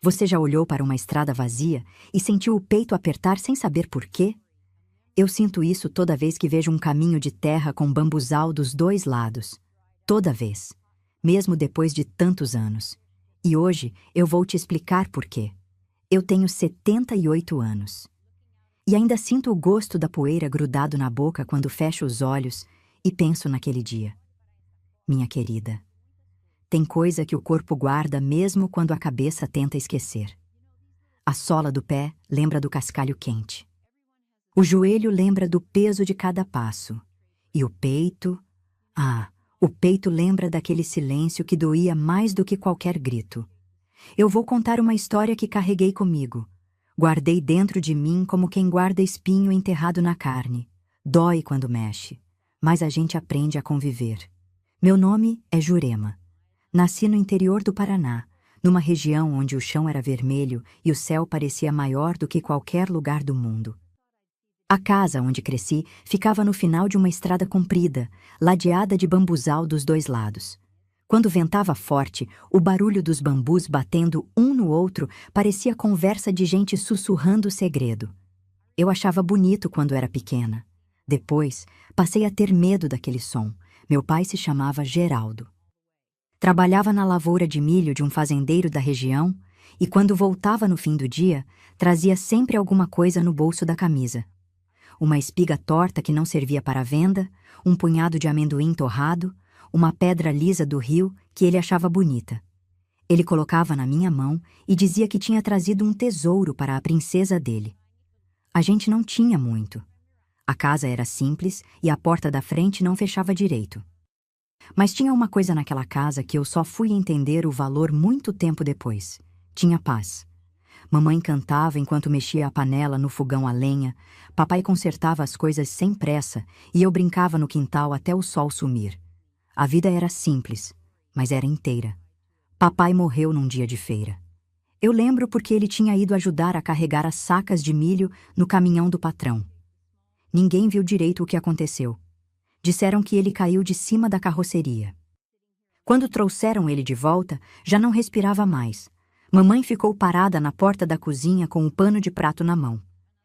Você já olhou para uma estrada vazia e sentiu o peito apertar sem saber por quê? Eu sinto isso toda vez que vejo um caminho de terra com bambuzal dos dois lados. Toda vez. Mesmo depois de tantos anos. E hoje eu vou te explicar por quê. Eu tenho 78 anos. E ainda sinto o gosto da poeira grudado na boca quando fecho os olhos e penso naquele dia. Minha querida, tem coisa que o corpo guarda mesmo quando a cabeça tenta esquecer. A sola do pé lembra do cascalho quente. O joelho lembra do peso de cada passo. E o peito... o peito lembra daquele silêncio que doía mais do que qualquer grito. Eu vou contar uma história que carreguei comigo. Guardei dentro de mim como quem guarda espinho enterrado na carne. Dói quando mexe, mas a gente aprende a conviver. Meu nome é Jurema. Nasci no interior do Paraná, numa região onde o chão era vermelho e o céu parecia maior do que qualquer lugar do mundo. A casa onde cresci ficava no final de uma estrada comprida, ladeada de bambuzal dos dois lados. Quando ventava forte, o barulho dos bambus batendo um no outro parecia conversa de gente sussurrando segredo. Eu achava bonito quando era pequena. Depois, passei a ter medo daquele som. Meu pai se chamava Geraldo. Trabalhava na lavoura de milho de um fazendeiro da região e, quando voltava no fim do dia, trazia sempre alguma coisa no bolso da camisa. Uma espiga torta que não servia para venda, um punhado de amendoim torrado, uma pedra lisa do rio que ele achava bonita. Ele colocava na minha mão e dizia que tinha trazido um tesouro para a princesa dele. A gente não tinha muito. A casa era simples e a porta da frente não fechava direito. Mas tinha uma coisa naquela casa que eu só fui entender o valor muito tempo depois. Tinha paz. Mamãe cantava enquanto mexia a panela no fogão a lenha, papai consertava as coisas sem pressa e eu brincava no quintal até o sol sumir. A vida era simples, mas era inteira. Papai morreu num dia de feira. Eu lembro porque ele tinha ido ajudar a carregar as sacas de milho no caminhão do patrão. Ninguém viu direito o que aconteceu. Disseram que ele caiu de cima da carroceria. Quando trouxeram ele de volta, já não respirava mais. Mamãe ficou parada na porta da cozinha com um pano de prato na mão.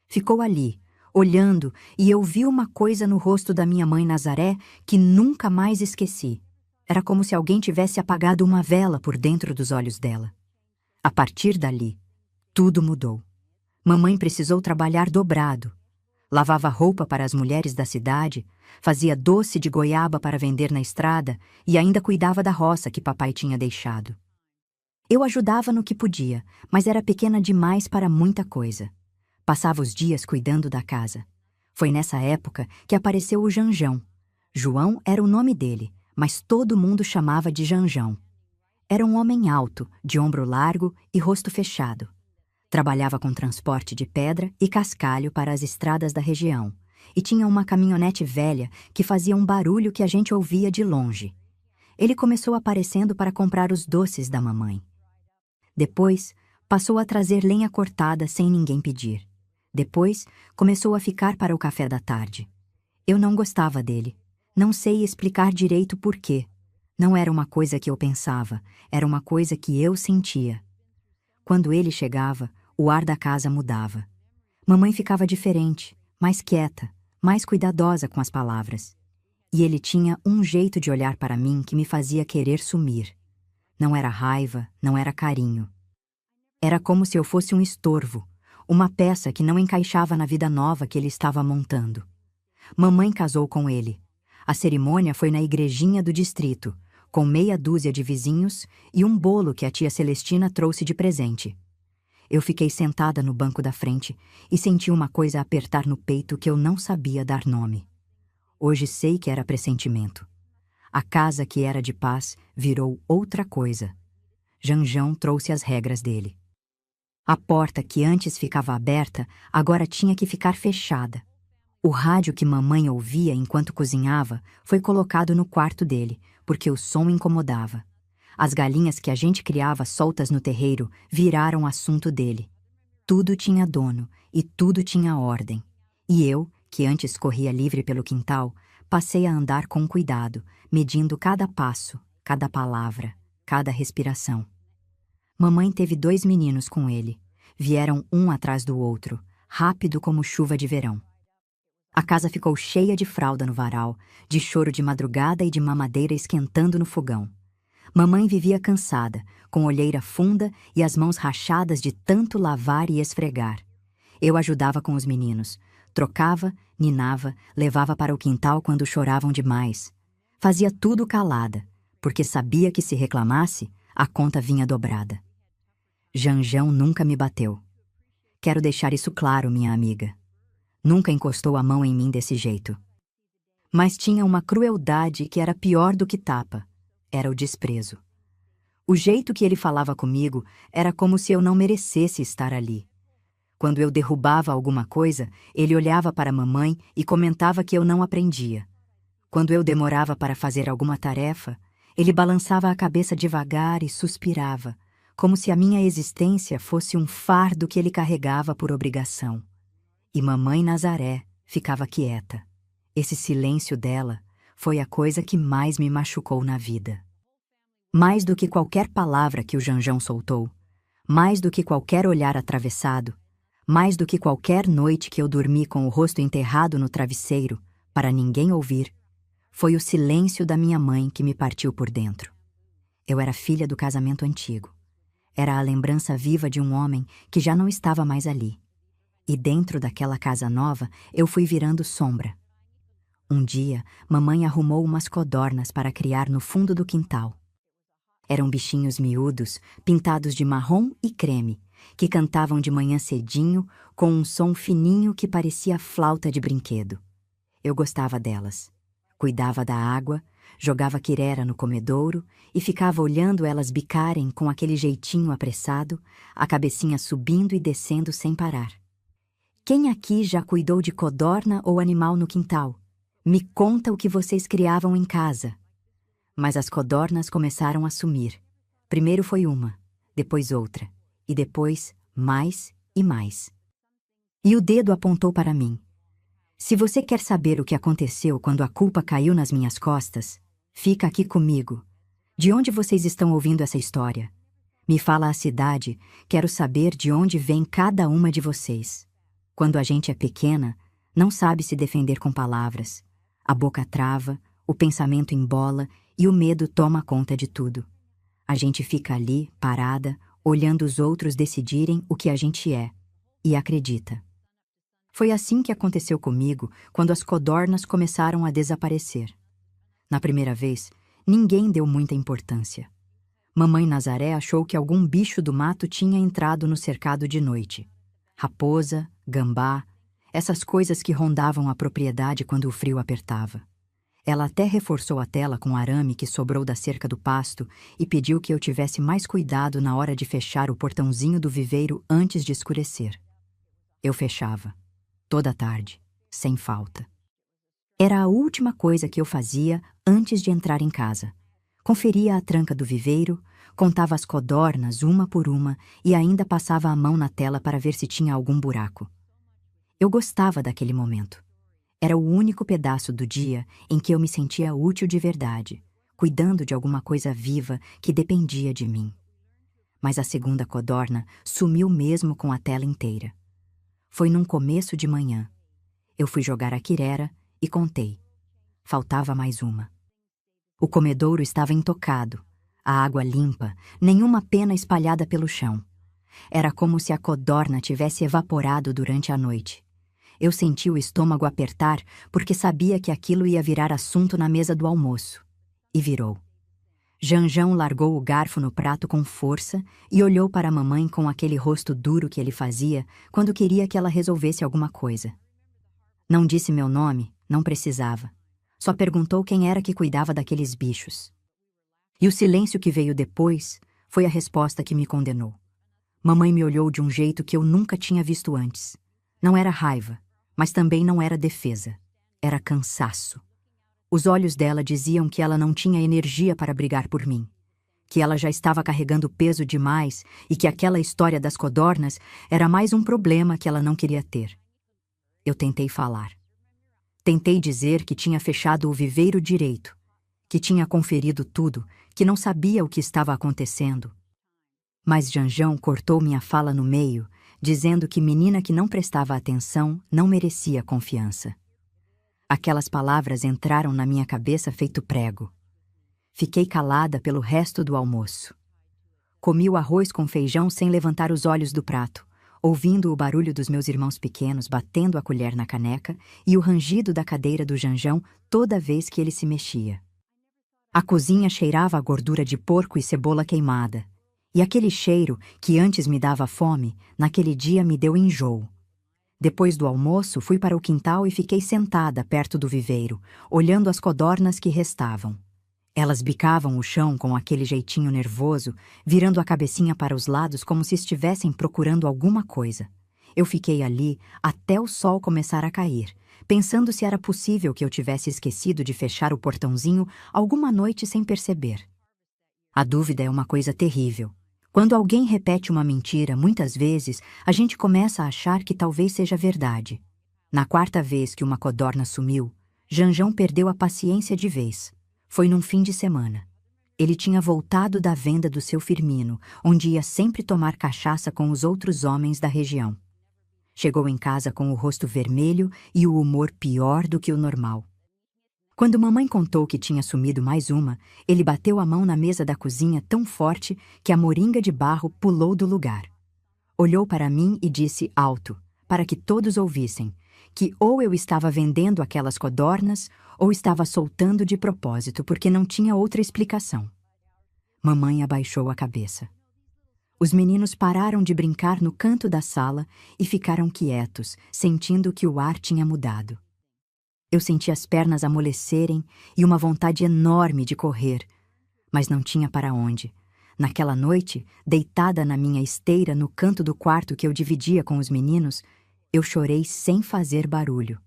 Ficou ali, olhando, e eu vi uma coisa no rosto da minha mãe Nazaré que nunca mais esqueci. Era como se alguém tivesse apagado uma vela por dentro dos olhos dela. A partir dali, tudo mudou. Mamãe precisou trabalhar dobrado. Lavava roupa para as mulheres da cidade, fazia doce de goiaba para vender na estrada e ainda cuidava da roça que papai tinha deixado. Eu ajudava no que podia, mas era pequena demais para muita coisa. Passava os dias cuidando da casa. Foi nessa época que apareceu o Janjão. João era o nome dele, mas todo mundo chamava de Janjão. Era um homem alto, de ombro largo e rosto fechado. Trabalhava com transporte de pedra e cascalho para as estradas da região, e tinha uma caminhonete velha que fazia um barulho que a gente ouvia de longe. Ele começou aparecendo para comprar os doces da mamãe. Depois, passou a trazer lenha cortada sem ninguém pedir. Depois, começou a ficar para o café da tarde. Eu não gostava dele. Não sei explicar direito por quê. Não era uma coisa que eu pensava, era uma coisa que eu sentia. Quando ele chegava, o ar da casa mudava. Mamãe ficava diferente, mais quieta, mais cuidadosa com as palavras. E ele tinha um jeito de olhar para mim que me fazia querer sumir. Não era raiva, não era carinho. Era como se eu fosse um estorvo, uma peça que não encaixava na vida nova que ele estava montando. Mamãe casou com ele. A cerimônia foi na igrejinha do distrito, com meia dúzia de vizinhos e um bolo que a tia Celestina trouxe de presente. Eu fiquei sentada no banco da frente e senti uma coisa apertar no peito que eu não sabia dar nome. Hoje sei que era pressentimento. A casa que era de paz virou outra coisa. Janjão trouxe as regras dele. A porta que antes ficava aberta agora tinha que ficar fechada. O rádio que mamãe ouvia enquanto cozinhava foi colocado no quarto dele, porque o som incomodava. As galinhas que a gente criava soltas no terreiro viraram assunto dele. Tudo tinha dono e tudo tinha ordem. E eu, que antes corria livre pelo quintal, passei a andar com cuidado, medindo cada passo, cada palavra, cada respiração. Mamãe teve 2 meninos com ele. Vieram um atrás do outro, rápido como chuva de verão. A casa ficou cheia de fralda no varal, de choro de madrugada e de mamadeira esquentando no fogão. Mamãe vivia cansada, com olheira funda e as mãos rachadas de tanto lavar e esfregar. Eu ajudava com os meninos. Trocava, ninava, levava para o quintal quando choravam demais. Fazia tudo calada, porque sabia que se reclamasse, a conta vinha dobrada. Janjão nunca me bateu. Quero deixar isso claro, minha amiga. Nunca encostou a mão em mim desse jeito. Mas tinha uma crueldade que era pior do que tapa. Era o desprezo. O jeito que ele falava comigo era como se eu não merecesse estar ali. Quando eu derrubava alguma coisa, ele olhava para a mamãe e comentava que eu não aprendia. Quando eu demorava para fazer alguma tarefa, ele balançava a cabeça devagar e suspirava, como se a minha existência fosse um fardo que ele carregava por obrigação. E mamãe Nazaré ficava quieta. Esse silêncio dela foi a coisa que mais me machucou na vida. Mais do que qualquer palavra que o Janjão soltou, mais do que qualquer olhar atravessado, mais do que qualquer noite que eu dormi com o rosto enterrado no travesseiro, para ninguém ouvir, foi o silêncio da minha mãe que me partiu por dentro. Eu era filha do casamento antigo. Era a lembrança viva de um homem que já não estava mais ali. E dentro daquela casa nova, eu fui virando sombra. Um dia, mamãe arrumou umas codornas para criar no fundo do quintal. Eram bichinhos miúdos, pintados de marrom e creme, que cantavam de manhã cedinho, com um som fininho que parecia flauta de brinquedo. Eu gostava delas. Cuidava da água, jogava quirera no comedouro e ficava olhando elas bicarem com aquele jeitinho apressado, a cabecinha subindo e descendo sem parar. Quem aqui já cuidou de codorna ou animal no quintal? Me conta o que vocês criavam em casa. Mas as codornas começaram a sumir. Primeiro foi uma, depois outra, e depois mais e mais. E o dedo apontou para mim. Se você quer saber o que aconteceu quando a culpa caiu nas minhas costas, fica aqui comigo. De onde vocês estão ouvindo essa história? Me fala a cidade, quero saber de onde vem cada uma de vocês. Quando a gente é pequena, não sabe se defender com palavras. A boca trava, o pensamento embola e o medo toma conta de tudo. A gente fica ali, parada, olhando os outros decidirem o que a gente é, e acredita. Foi assim que aconteceu comigo quando as codornas começaram a desaparecer. Na primeira vez, ninguém deu muita importância. Mamãe Nazaré achou que algum bicho do mato tinha entrado no cercado de noite. Raposa, gambá, essas coisas que rondavam a propriedade quando o frio apertava. Ela até reforçou a tela com arame que sobrou da cerca do pasto e pediu que eu tivesse mais cuidado na hora de fechar o portãozinho do viveiro antes de escurecer. Eu fechava, toda tarde, sem falta. Era a última coisa que eu fazia antes de entrar em casa. Conferia a tranca do viveiro, contava as codornas uma por uma e ainda passava a mão na tela para ver se tinha algum buraco. Eu gostava daquele momento. Era o único pedaço do dia em que eu me sentia útil de verdade, cuidando de alguma coisa viva que dependia de mim. Mas a segunda codorna sumiu mesmo com a tela inteira. Foi num começo de manhã. Eu fui jogar a quirera e contei. Faltava mais uma. O comedouro estava intocado, a água limpa, nenhuma pena espalhada pelo chão. Era como se a codorna tivesse evaporado durante a noite. Eu senti o estômago apertar porque sabia que aquilo ia virar assunto na mesa do almoço. E virou. Janjão largou o garfo no prato com força e olhou para a mamãe com aquele rosto duro que ele fazia quando queria que ela resolvesse alguma coisa. Não disse meu nome, não precisava. Só perguntou quem era que cuidava daqueles bichos. E o silêncio que veio depois foi a resposta que me condenou. Mamãe me olhou de um jeito que eu nunca tinha visto antes. Não era raiva, mas também não era defesa. Era cansaço. Os olhos dela diziam que ela não tinha energia para brigar por mim, que ela já estava carregando peso demais e que aquela história das codornas era mais um problema que ela não queria ter. Eu tentei falar. Tentei dizer que tinha fechado o viveiro direito, que tinha conferido tudo, que não sabia o que estava acontecendo. Mas Janjão cortou minha fala no meio, dizendo que menina que não prestava atenção não merecia confiança. Aquelas palavras entraram na minha cabeça feito prego. Fiquei calada pelo resto do almoço. Comi o arroz com feijão sem levantar os olhos do prato, ouvindo o barulho dos meus irmãos pequenos batendo a colher na caneca e o rangido da cadeira do Janjão toda vez que ele se mexia. A cozinha cheirava a gordura de porco e cebola queimada, e aquele cheiro, que antes me dava fome, naquele dia me deu enjoo. Depois do almoço, fui para o quintal e fiquei sentada perto do viveiro, olhando as codornas que restavam. Elas bicavam o chão com aquele jeitinho nervoso, virando a cabecinha para os lados como se estivessem procurando alguma coisa. Eu fiquei ali até o sol começar a cair, pensando se era possível que eu tivesse esquecido de fechar o portãozinho alguma noite sem perceber. A dúvida é uma coisa terrível. Quando alguém repete uma mentira, muitas vezes, a gente começa a achar que talvez seja verdade. Na quarta vez que uma codorna sumiu, Janjão perdeu a paciência de vez. Foi num fim de semana. Ele tinha voltado da venda do seu Firmino, onde ia sempre tomar cachaça com os outros homens da região. Chegou em casa com o rosto vermelho e o humor pior do que o normal. Quando mamãe contou que tinha sumido mais uma, ele bateu a mão na mesa da cozinha tão forte que a moringa de barro pulou do lugar. Olhou para mim e disse alto, para que todos ouvissem, que ou eu estava vendendo aquelas codornas ou estava soltando de propósito, porque não tinha outra explicação. Mamãe abaixou a cabeça. Os meninos pararam de brincar no canto da sala e ficaram quietos, sentindo que o ar tinha mudado. Eu senti as pernas amolecerem e uma vontade enorme de correr, mas não tinha para onde. Naquela noite, deitada na minha esteira no canto do quarto que eu dividia com os meninos, eu chorei sem fazer barulho.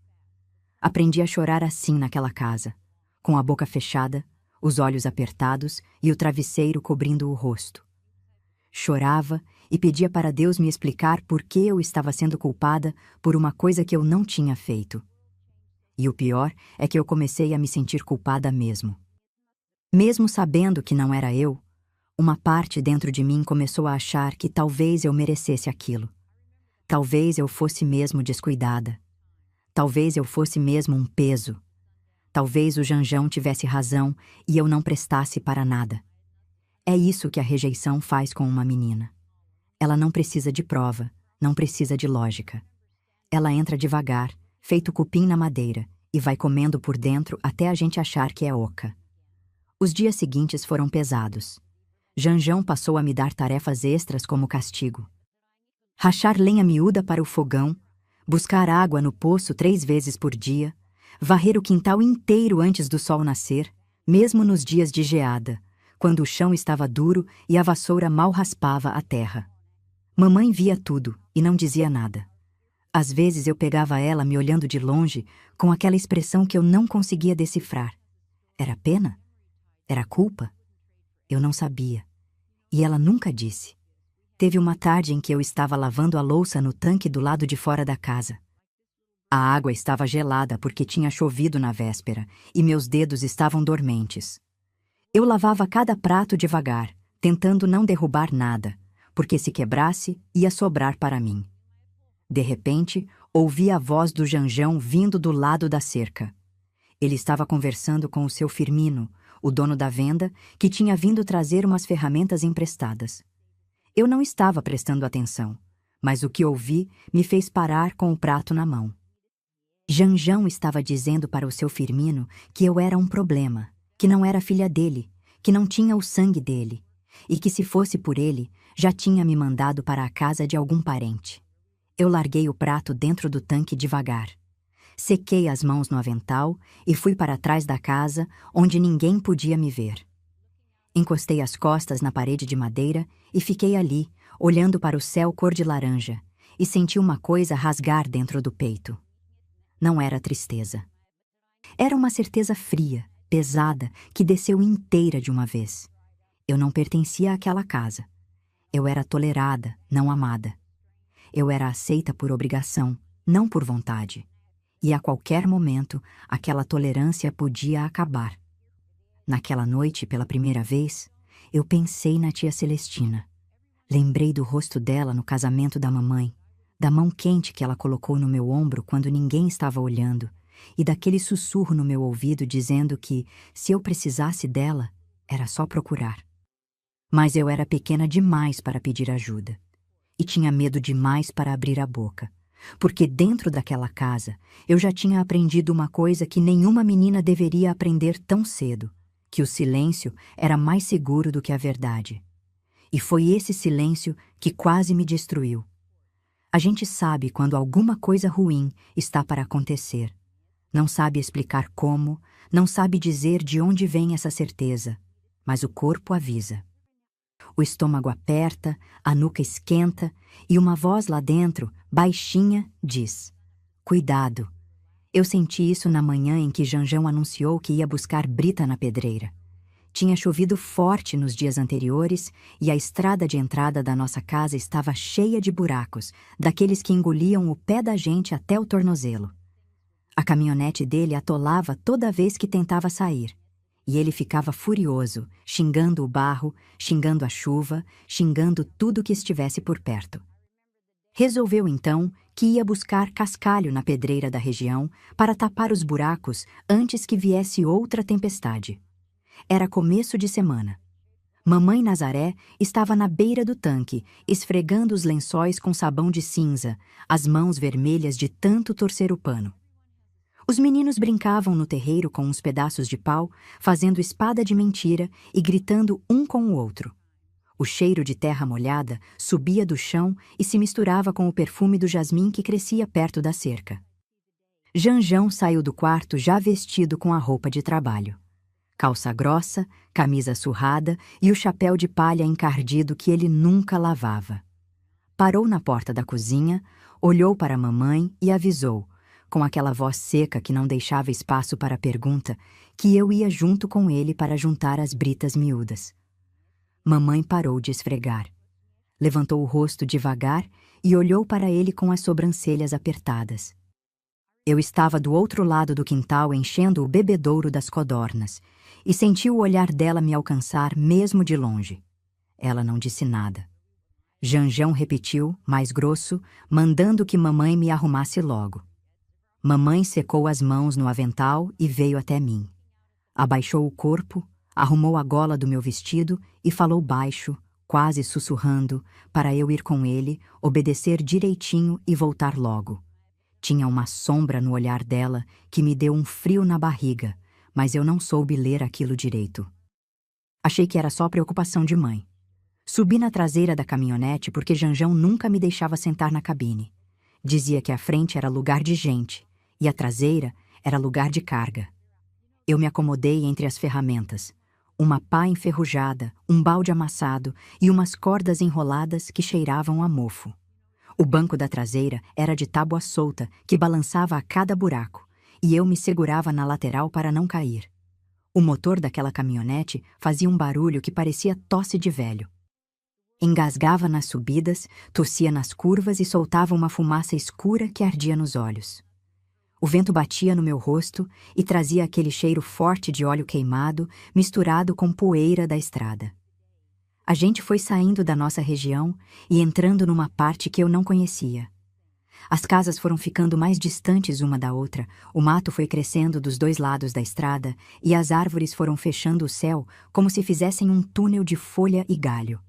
Aprendi a chorar assim naquela casa, com a boca fechada, os olhos apertados e o travesseiro cobrindo o rosto. Chorava e pedia para Deus me explicar por que eu estava sendo culpada por uma coisa que eu não tinha feito. E o pior é que eu comecei a me sentir culpada mesmo. Mesmo sabendo que não era eu, uma parte dentro de mim começou a achar que talvez eu merecesse aquilo. Talvez eu fosse mesmo descuidada. Talvez eu fosse mesmo um peso. Talvez o Janjão tivesse razão e eu não prestasse para nada. É isso que a rejeição faz com uma menina. Ela não precisa de prova, não precisa de lógica. Ela entra devagar, feito cupim na madeira, e vai comendo por dentro até a gente achar que é oca. Os dias seguintes foram pesados. Janjão passou a me dar tarefas extras como castigo. Rachar lenha miúda para o fogão, buscar água no poço 3 vezes por dia, varrer o quintal inteiro antes do sol nascer, mesmo nos dias de geada, quando o chão estava duro e a vassoura mal raspava a terra. Mamãe via tudo e não dizia nada. Às vezes eu pegava ela me olhando de longe com aquela expressão que eu não conseguia decifrar. Era pena? Era culpa? Eu não sabia. E ela nunca disse. Teve uma tarde em que eu estava lavando a louça no tanque do lado de fora da casa. A água estava gelada porque tinha chovido na véspera e meus dedos estavam dormentes. Eu lavava cada prato devagar, tentando não derrubar nada, porque se quebrasse, ia sobrar para mim. De repente, ouvi a voz do Janjão vindo do lado da cerca. Ele estava conversando com o seu Firmino, o dono da venda, que tinha vindo trazer umas ferramentas emprestadas. Eu não estava prestando atenção, mas o que ouvi me fez parar com o prato na mão. Janjão estava dizendo para o seu Firmino que eu era um problema, que não era filha dele, que não tinha o sangue dele, e que se fosse por ele, já tinha me mandado para a casa de algum parente. Eu larguei o prato dentro do tanque devagar. Sequei as mãos no avental e fui para trás da casa, onde ninguém podia me ver. Encostei as costas na parede de madeira e fiquei ali, olhando para o céu cor de laranja, e senti uma coisa rasgar dentro do peito. Não era tristeza. Era uma certeza fria, pesada, que desceu inteira de uma vez. Eu não pertencia àquela casa. Eu era tolerada, não amada. Eu era aceita por obrigação, não por vontade. E a qualquer momento, aquela tolerância podia acabar. Naquela noite, pela primeira vez, eu pensei na tia Celestina. Lembrei do rosto dela no casamento da mamãe, da mão quente que ela colocou no meu ombro quando ninguém estava olhando, e daquele sussurro no meu ouvido dizendo que, se eu precisasse dela, era só procurar. Mas eu era pequena demais para pedir ajuda, e tinha medo demais para abrir a boca, porque dentro daquela casa eu já tinha aprendido uma coisa que nenhuma menina deveria aprender tão cedo, que o silêncio era mais seguro do que a verdade. E foi esse silêncio que quase me destruiu. A gente sabe quando alguma coisa ruim está para acontecer. Não sabe explicar como, não sabe dizer de onde vem essa certeza, mas o corpo avisa. O estômago aperta, a nuca esquenta e uma voz lá dentro, baixinha, diz: "Cuidado." Eu senti isso na manhã em que Janjão anunciou que ia buscar brita na pedreira. Tinha chovido forte nos dias anteriores e a estrada de entrada da nossa casa estava cheia de buracos, daqueles que engoliam o pé da gente até o tornozelo. A caminhonete dele atolava toda vez que tentava sair. E ele ficava furioso, xingando o barro, xingando a chuva, xingando tudo que estivesse por perto. Resolveu, então, que ia buscar cascalho na pedreira da região para tapar os buracos antes que viesse outra tempestade. Era começo de semana. Mamãe Nazaré estava na beira do tanque, esfregando os lençóis com sabão de cinza, as mãos vermelhas de tanto torcer o pano. Os meninos brincavam no terreiro com uns pedaços de pau, fazendo espada de mentira e gritando um com o outro. O cheiro de terra molhada subia do chão e se misturava com o perfume do jasmim que crescia perto da cerca. Janjão saiu do quarto já vestido com a roupa de trabalho. Calça grossa, camisa surrada e o chapéu de palha encardido que ele nunca lavava. Parou na porta da cozinha, olhou para a mamãe e avisou, com aquela voz seca que não deixava espaço para pergunta, que eu ia junto com ele para juntar as britas miúdas. Mamãe parou de esfregar. Levantou o rosto devagar e olhou para ele com as sobrancelhas apertadas. Eu estava do outro lado do quintal enchendo o bebedouro das codornas e senti o olhar dela me alcançar mesmo de longe. Ela não disse nada. Janjão repetiu, mais grosso, mandando que mamãe me arrumasse logo. Mamãe secou as mãos no avental e veio até mim. Abaixou o corpo, arrumou a gola do meu vestido e falou baixo, quase sussurrando, para eu ir com ele, obedecer direitinho e voltar logo. Tinha uma sombra no olhar dela que me deu um frio na barriga, mas eu não soube ler aquilo direito. Achei que era só preocupação de mãe. Subi na traseira da caminhonete porque Janjão nunca me deixava sentar na cabine. Dizia que a frente era lugar de gente e a traseira era lugar de carga. Eu me acomodei entre as ferramentas. Uma pá enferrujada, um balde amassado e umas cordas enroladas que cheiravam a mofo. O banco da traseira era de tábua solta, que balançava a cada buraco, e eu me segurava na lateral para não cair. O motor daquela caminhonete fazia um barulho que parecia tosse de velho. Engasgava nas subidas, tossia nas curvas e soltava uma fumaça escura que ardia nos olhos. O vento batia no meu rosto e trazia aquele cheiro forte de óleo queimado, misturado com poeira da estrada. A gente foi saindo da nossa região e entrando numa parte que eu não conhecia. As casas foram ficando mais distantes uma da outra, o mato foi crescendo dos dois lados da estrada e as árvores foram fechando o céu como se fizessem um túnel de folha e galho.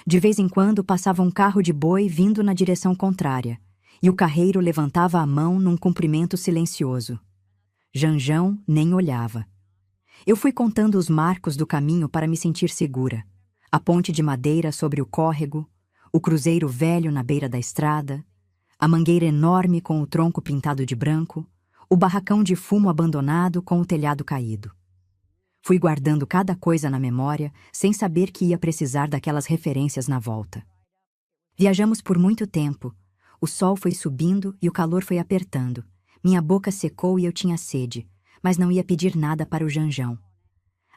De vez em quando passava um carro de boi vindo na direção contrária, e o carreiro levantava a mão num cumprimento silencioso. Janjão nem olhava. Eu fui contando os marcos do caminho para me sentir segura. A ponte de madeira sobre o córrego, o cruzeiro velho na beira da estrada, a mangueira enorme com o tronco pintado de branco, o barracão de fumo abandonado com o telhado caído. Fui guardando cada coisa na memória, sem saber que ia precisar daquelas referências na volta. Viajamos por muito tempo. O sol foi subindo e o calor foi apertando. Minha boca secou e eu tinha sede, mas não ia pedir nada para o Janjão.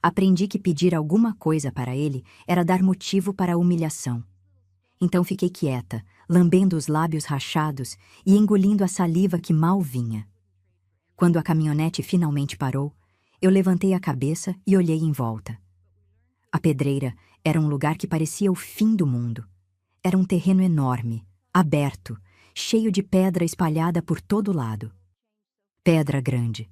Aprendi que pedir alguma coisa para ele era dar motivo para a humilhação. Então fiquei quieta, lambendo os lábios rachados e engolindo a saliva que mal vinha. Quando a caminhonete finalmente parou, eu levantei a cabeça e olhei em volta. A pedreira era um lugar que parecia o fim do mundo. era um terreno enorme, aberto, cheio de pedra espalhada por todo lado. Pedra grande,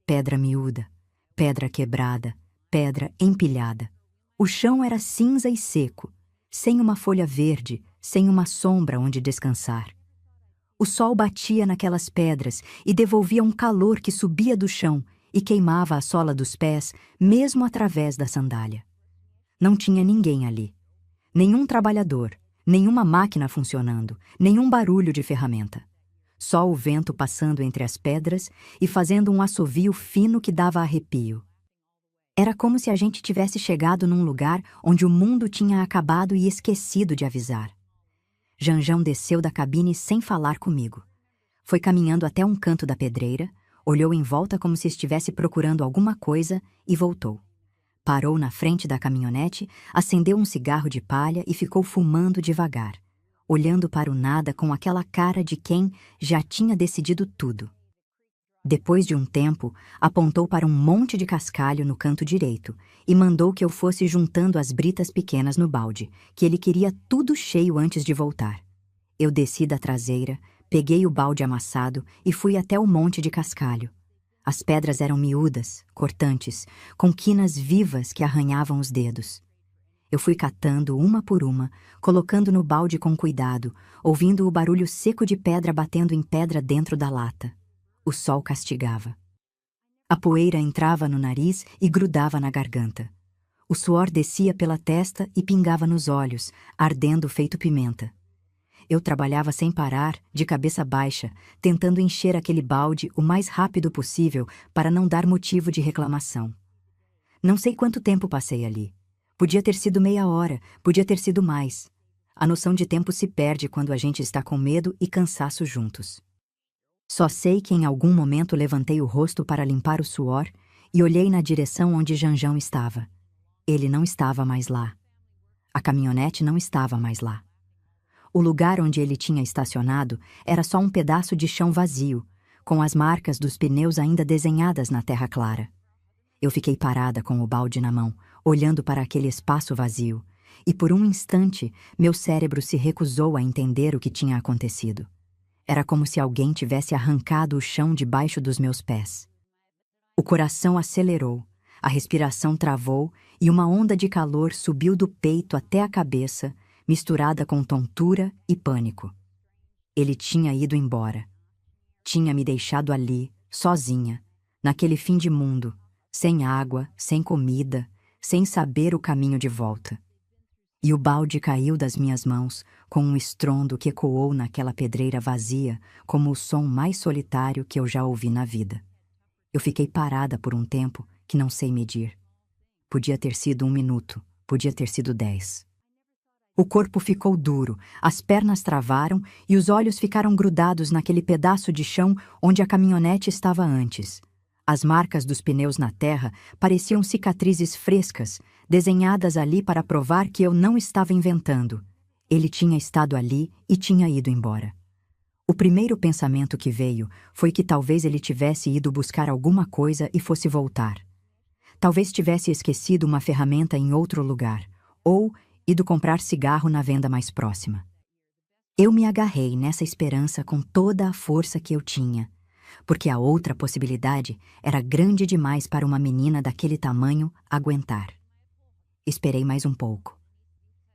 pedra miúda, pedra quebrada, pedra empilhada. O chão era cinza e seco, sem uma folha verde, sem uma sombra onde descansar. O sol batia naquelas pedras e devolvia um calor que subia do chão e queimava a sola dos pés, mesmo através da sandália. Não tinha ninguém ali. Nenhum trabalhador, nenhuma máquina funcionando, nenhum barulho de ferramenta. Só o vento passando entre as pedras e fazendo um assovio fino que dava arrepio. Era como se a gente tivesse chegado num lugar onde o mundo tinha acabado e esquecido de avisar. Janjão desceu da cabine sem falar comigo. Foi caminhando até um canto da pedreira, olhou em volta como se estivesse procurando alguma coisa e voltou. Parou na frente da caminhonete, acendeu um cigarro de palha e ficou fumando devagar, olhando para o nada com aquela cara de quem já tinha decidido tudo. Depois de um tempo, apontou para um monte de cascalho no canto direito e mandou que eu fosse juntando as britas pequenas no balde, que ele queria tudo cheio antes de voltar. Eu desci da traseira, peguei o balde amassado e fui até o monte de cascalho. As pedras eram miúdas, cortantes, com quinas vivas que arranhavam os dedos. Eu fui catando uma por uma, colocando no balde com cuidado, ouvindo o barulho seco de pedra batendo em pedra dentro da lata. O sol castigava. A poeira entrava no nariz e grudava na garganta. O suor descia pela testa e pingava nos olhos, ardendo feito pimenta. Eu trabalhava sem parar, de cabeça baixa, tentando encher aquele balde o mais rápido possível para não dar motivo de reclamação. Não sei quanto tempo passei ali. Podia ter sido meia hora, podia ter sido mais. A noção de tempo se perde quando a gente está com medo e cansaço juntos. Só sei que em algum momento levantei o rosto para limpar o suor e olhei na direção onde Janjão estava. Ele não estava mais lá. A caminhonete não estava mais lá. O lugar onde ele tinha estacionado era só um pedaço de chão vazio, com as marcas dos pneus ainda desenhadas na terra clara. Eu fiquei parada com o balde na mão, olhando para aquele espaço vazio, e por um instante meu cérebro se recusou a entender o que tinha acontecido. Era como se alguém tivesse arrancado o chão debaixo dos meus pés. O coração acelerou, a respiração travou e uma onda de calor subiu do peito até a cabeça, misturada com tontura e pânico. Ele tinha ido embora. Tinha me deixado ali, sozinha, naquele fim de mundo, sem água, sem comida, sem saber o caminho de volta. E o balde caiu das minhas mãos com um estrondo que ecoou naquela pedreira vazia como o som mais solitário que eu já ouvi na vida. Eu fiquei parada por um tempo que não sei medir. Podia ter sido 1 minuto, podia ter sido 10. O corpo ficou duro, as pernas travaram e os olhos ficaram grudados naquele pedaço de chão onde a caminhonete estava antes. As marcas dos pneus na terra pareciam cicatrizes frescas, desenhadas ali para provar que eu não estava inventando. Ele tinha estado ali e tinha ido embora. O primeiro pensamento que veio foi que talvez ele tivesse ido buscar alguma coisa e fosse voltar. Talvez tivesse esquecido uma ferramenta em outro lugar, ou ido comprar cigarro na venda mais próxima. Eu me agarrei nessa esperança com toda a força que eu tinha, porque a outra possibilidade era grande demais para uma menina daquele tamanho aguentar. Esperei mais um pouco.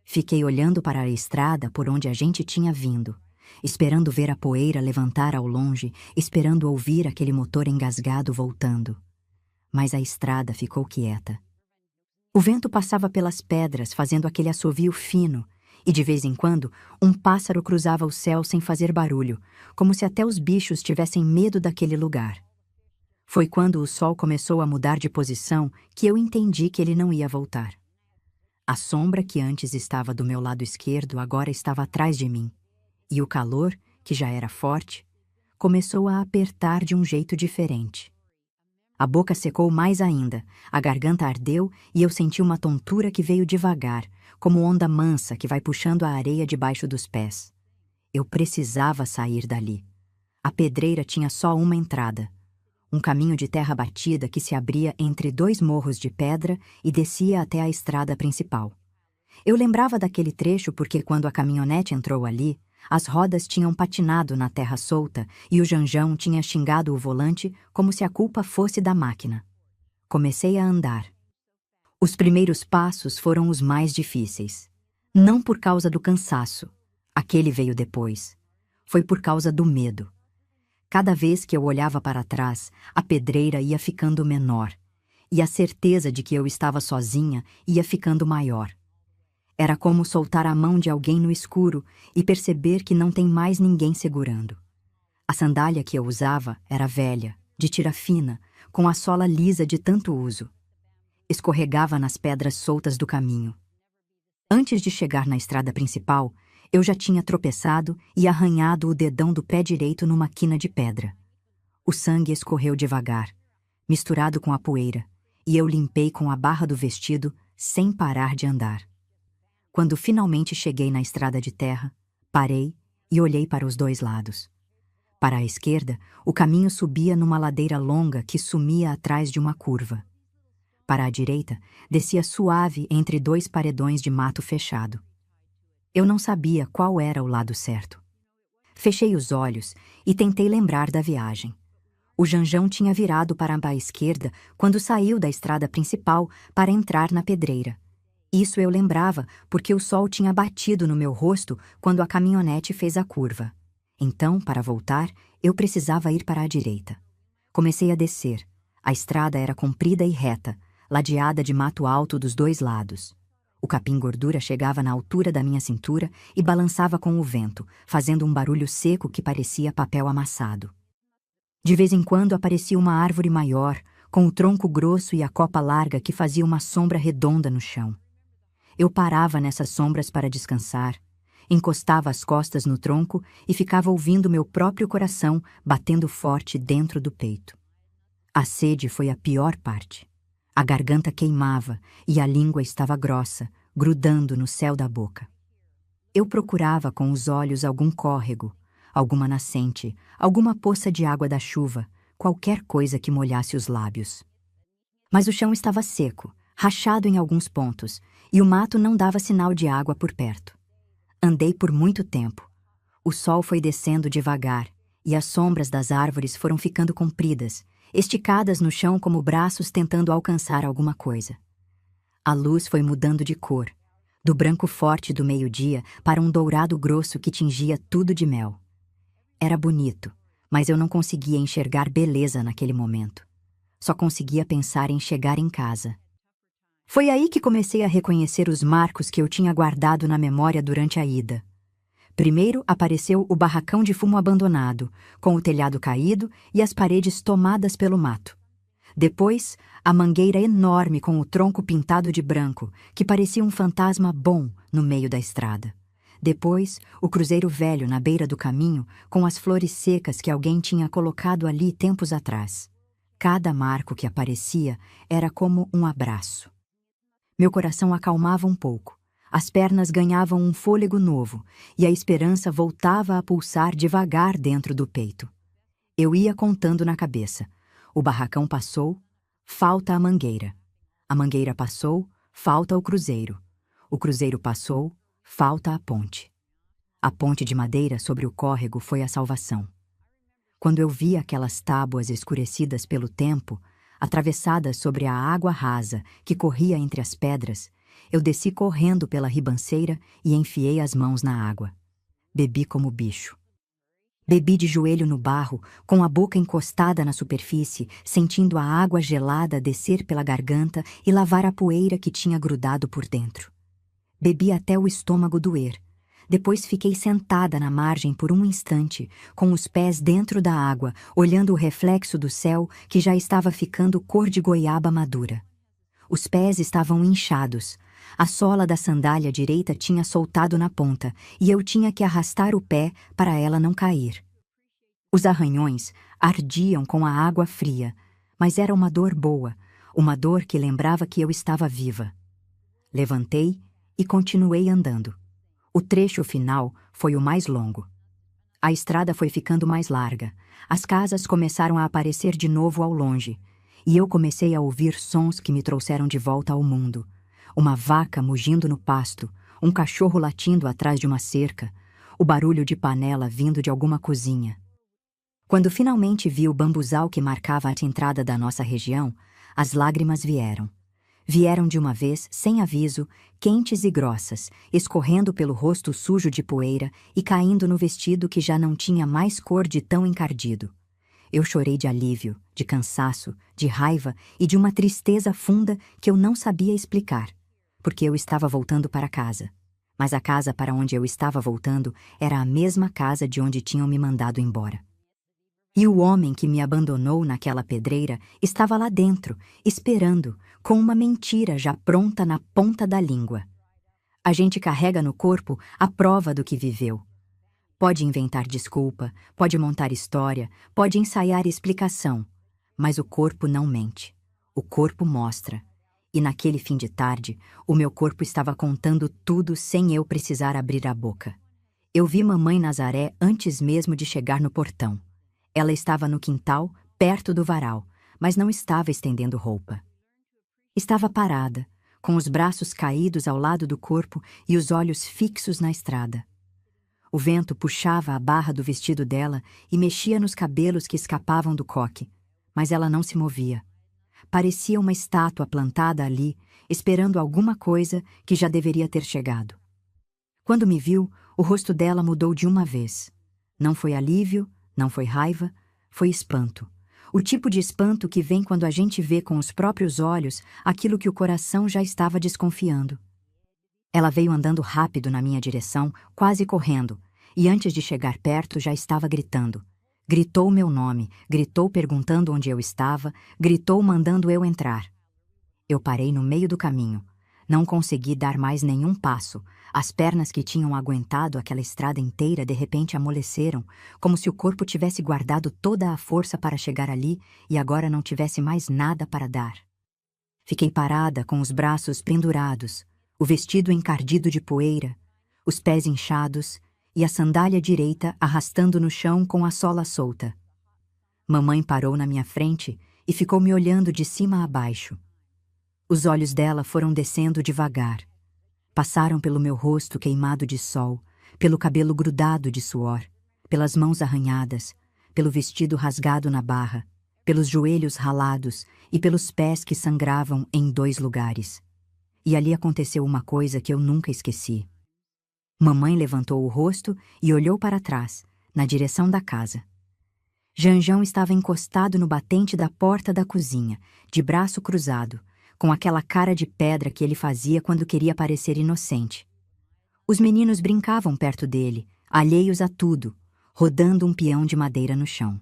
Fiquei olhando para a estrada por onde a gente tinha vindo, esperando ver a poeira levantar ao longe, esperando ouvir aquele motor engasgado voltando. Mas a estrada ficou quieta. O vento passava pelas pedras, fazendo aquele assovio fino, e de vez em quando um pássaro cruzava o céu sem fazer barulho, como se até os bichos tivessem medo daquele lugar. Foi quando o sol começou a mudar de posição que eu entendi que ele não ia voltar. A sombra que antes estava do meu lado esquerdo agora estava atrás de mim, e o calor, que já era forte, começou a apertar de um jeito diferente. A boca secou mais ainda, a garganta ardeu e eu senti uma tontura que veio devagar, como onda mansa que vai puxando a areia debaixo dos pés. Eu precisava sair dali. A pedreira tinha só uma entrada. Um caminho de terra batida que se abria entre 2 morros de pedra e descia até a estrada principal. Eu lembrava daquele trecho porque quando a caminhonete entrou ali, as rodas tinham patinado na terra solta e o Janjão tinha xingado o volante como se a culpa fosse da máquina. Comecei a andar. Os primeiros passos foram os mais difíceis. Não por causa do cansaço. Aquele veio depois. Foi por causa do medo. Cada vez que eu olhava para trás, a pedreira ia ficando menor. E a certeza de que eu estava sozinha ia ficando maior. Era como soltar a mão de alguém no escuro e perceber que não tem mais ninguém segurando. A sandália que eu usava era velha, de tira fina, com a sola lisa de tanto uso. Escorregava nas pedras soltas do caminho. Antes de chegar na estrada principal, eu já tinha tropeçado e arranhado o dedão do pé direito numa quina de pedra. O sangue escorreu devagar, misturado com a poeira, e eu limpei com a barra do vestido sem parar de andar. Quando finalmente cheguei na estrada de terra, parei e olhei para os dois lados. Para a esquerda, o caminho subia numa ladeira longa que sumia atrás de uma curva. Para a direita, descia suave entre dois paredões de mato fechado. Eu não sabia qual era o lado certo. Fechei os olhos e tentei lembrar da viagem. O Janjão tinha virado para a esquerda quando saiu da estrada principal para entrar na pedreira. Isso eu lembrava porque o sol tinha batido no meu rosto quando a caminhonete fez a curva. Então, para voltar, eu precisava ir para a direita. Comecei a descer. A estrada era comprida e reta, ladeada de mato alto dos dois lados. O capim-gordura chegava na altura da minha cintura e balançava com o vento, fazendo um barulho seco que parecia papel amassado. De vez em quando aparecia uma árvore maior, com o tronco grosso e a copa larga que fazia uma sombra redonda no chão. Eu parava nessas sombras para descansar, encostava as costas no tronco e ficava ouvindo meu próprio coração batendo forte dentro do peito. A sede foi a pior parte. A garganta queimava e a língua estava grossa, grudando no céu da boca. Eu procurava com os olhos algum córrego, alguma nascente, alguma poça de água da chuva, qualquer coisa que molhasse os lábios. Mas o chão estava seco, rachado em alguns pontos, e o mato não dava sinal de água por perto. Andei por muito tempo. O sol foi descendo devagar, e as sombras das árvores foram ficando compridas, esticadas no chão como braços tentando alcançar alguma coisa. A luz foi mudando de cor, do branco forte do meio-dia para um dourado grosso que tingia tudo de mel. Era bonito, mas eu não conseguia enxergar beleza naquele momento. Só conseguia pensar em chegar em casa. Foi aí que comecei a reconhecer os marcos que eu tinha guardado na memória durante a ida. Primeiro apareceu o barracão de fumo abandonado, com o telhado caído e as paredes tomadas pelo mato. Depois, a mangueira enorme com o tronco pintado de branco, que parecia um fantasma bom no meio da estrada. Depois, o cruzeiro velho na beira do caminho, com as flores secas que alguém tinha colocado ali tempos atrás. Cada marco que aparecia era como um abraço. Meu coração acalmava um pouco. As pernas ganhavam um fôlego novo e a esperança voltava a pulsar devagar dentro do peito. Eu ia contando na cabeça. O barracão passou, falta a mangueira. A mangueira passou, falta o cruzeiro. O cruzeiro passou, falta a ponte. A ponte de madeira sobre o córrego foi a salvação. Quando eu vi aquelas tábuas escurecidas pelo tempo, atravessadas sobre a água rasa que corria entre as pedras, eu desci correndo pela ribanceira e enfiei as mãos na água. Bebi como bicho. Bebi de joelho no barro, com a boca encostada na superfície, sentindo a água gelada descer pela garganta e lavar a poeira que tinha grudado por dentro. Bebi até o estômago doer. Depois fiquei sentada na margem por um instante, com os pés dentro da água, olhando o reflexo do céu que já estava ficando cor de goiaba madura. Os pés estavam inchados. A sola da sandália direita tinha soltado na ponta, e eu tinha que arrastar o pé para ela não cair. Os arranhões ardiam com a água fria, mas era uma dor boa, uma dor que lembrava que eu estava viva. Levantei e continuei andando. O trecho final foi o mais longo. A estrada foi ficando mais larga. As casas começaram a aparecer de novo ao longe. E eu comecei a ouvir sons que me trouxeram de volta ao mundo. uma vaca mugindo no pasto, um cachorro latindo atrás de uma cerca, o barulho de panela vindo de alguma cozinha. Quando finalmente vi o bambuzal que marcava a entrada da nossa região, as lágrimas vieram. Vieram de uma vez, sem aviso, quentes e grossas, escorrendo pelo rosto sujo de poeira e caindo no vestido que já não tinha mais cor de tão encardido. Eu chorei de alívio, de cansaço, de raiva e de uma tristeza funda que eu não sabia explicar, porque eu estava voltando para casa. Mas a casa para onde eu estava voltando era a mesma casa de onde tinham me mandado embora. E o homem que me abandonou naquela pedreira estava lá dentro, esperando, com uma mentira já pronta na ponta da língua. A gente carrega no corpo a prova do que viveu. Pode inventar desculpa, pode montar história, pode ensaiar explicação, mas o corpo não mente. O corpo mostra. E naquele fim de tarde, o meu corpo estava contando tudo sem eu precisar abrir a boca. Eu vi Mamãe Nazaré antes mesmo de chegar no portão. Ela estava no quintal, perto do varal, mas não estava estendendo roupa. Estava parada, com os braços caídos ao lado do corpo e os olhos fixos na estrada. O vento puxava a barra do vestido dela e mexia nos cabelos que escapavam do coque, mas ela não se movia. Parecia uma estátua plantada ali, esperando alguma coisa que já deveria ter chegado. Quando me viu, o rosto dela mudou de uma vez. Não foi alívio, não foi raiva, foi espanto. O tipo de espanto que vem quando a gente vê com os próprios olhos aquilo que o coração já estava desconfiando. Ela veio andando rápido na minha direção, quase correndo, e antes de chegar perto já estava gritando. Gritou meu nome, gritou perguntando onde eu estava, gritou mandando eu entrar. Eu parei no meio do caminho. Não consegui dar mais nenhum passo. As pernas que tinham aguentado aquela estrada inteira de repente amoleceram, como se o corpo tivesse guardado toda a força para chegar ali e agora não tivesse mais nada para dar. Fiquei parada com os braços pendurados, o vestido encardido de poeira, os pés inchados e a sandália direita arrastando no chão com a sola solta. Mamãe parou na minha frente e ficou me olhando de cima a baixo. Os olhos dela foram descendo devagar. Passaram pelo meu rosto queimado de sol, pelo cabelo grudado de suor, pelas mãos arranhadas, pelo vestido rasgado na barra, pelos joelhos ralados e pelos pés que sangravam em 2 lugares. E ali aconteceu uma coisa que eu nunca esqueci. Mamãe levantou o rosto e olhou para trás, na direção da casa. Janjão estava encostado no batente da porta da cozinha, de braço cruzado, com aquela cara de pedra que ele fazia quando queria parecer inocente. Os meninos brincavam perto dele, alheios a tudo, rodando um peão de madeira no chão.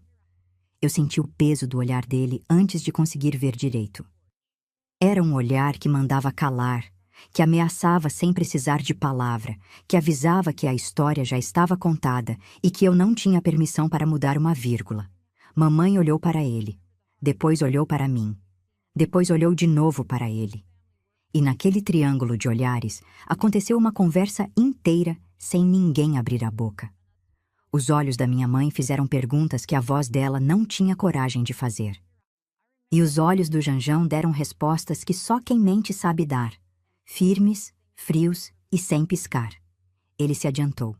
Eu senti o peso do olhar dele antes de conseguir ver direito. Era um olhar que mandava calar, que ameaçava sem precisar de palavra, que avisava que a história já estava contada e que eu não tinha permissão para mudar uma vírgula. Mamãe olhou para ele, depois olhou para mim. Depois olhou de novo para ele. E naquele triângulo de olhares, aconteceu uma conversa inteira sem ninguém abrir a boca. Os olhos da minha mãe fizeram perguntas que a voz dela não tinha coragem de fazer. E os olhos do Janjão deram respostas que só quem mente sabe dar, firmes, frios e sem piscar. Ele se adiantou.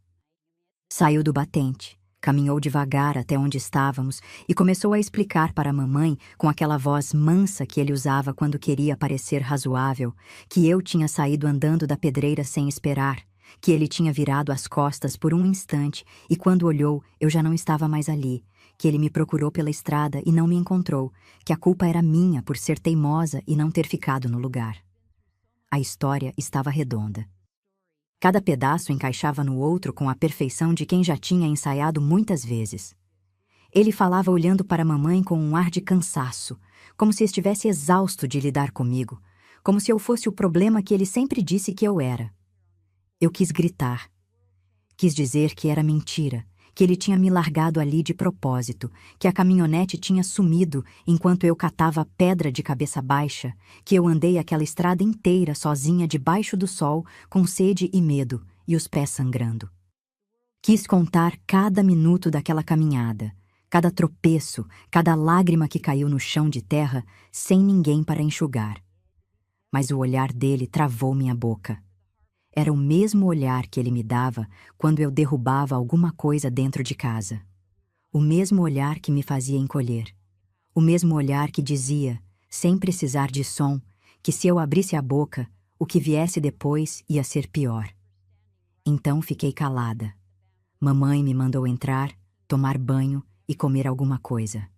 Saiu do batente. Caminhou devagar até onde estávamos e começou a explicar para a mamãe, com aquela voz mansa que ele usava quando queria parecer razoável, que eu tinha saído andando da pedreira sem esperar, que ele tinha virado as costas por um instante e quando olhou eu já não estava mais ali, que ele me procurou pela estrada e não me encontrou, que a culpa era minha por ser teimosa e não ter ficado no lugar. A história estava redonda. Cada pedaço encaixava no outro com a perfeição de quem já tinha ensaiado muitas vezes. Ele falava olhando para a mamãe com um ar de cansaço, como se estivesse exausto de lidar comigo, como se eu fosse o problema que ele sempre disse que eu era. Eu quis gritar. Quis dizer que era mentira, que ele tinha me largado ali de propósito, que a caminhonete tinha sumido enquanto eu catava pedra de cabeça baixa, que eu andei aquela estrada inteira sozinha debaixo do sol, com sede e medo, e os pés sangrando. Quis contar cada minuto daquela caminhada, cada tropeço, cada lágrima que caiu no chão de terra, sem ninguém para enxugar. mas o olhar dele travou minha boca. Era o mesmo olhar que ele me dava quando eu derrubava alguma coisa dentro de casa. O mesmo olhar que me fazia encolher. O mesmo olhar que dizia, sem precisar de som, que se eu abrisse a boca, o que viesse depois ia ser pior. Então fiquei calada. Mamãe me mandou entrar, tomar banho e comer alguma coisa.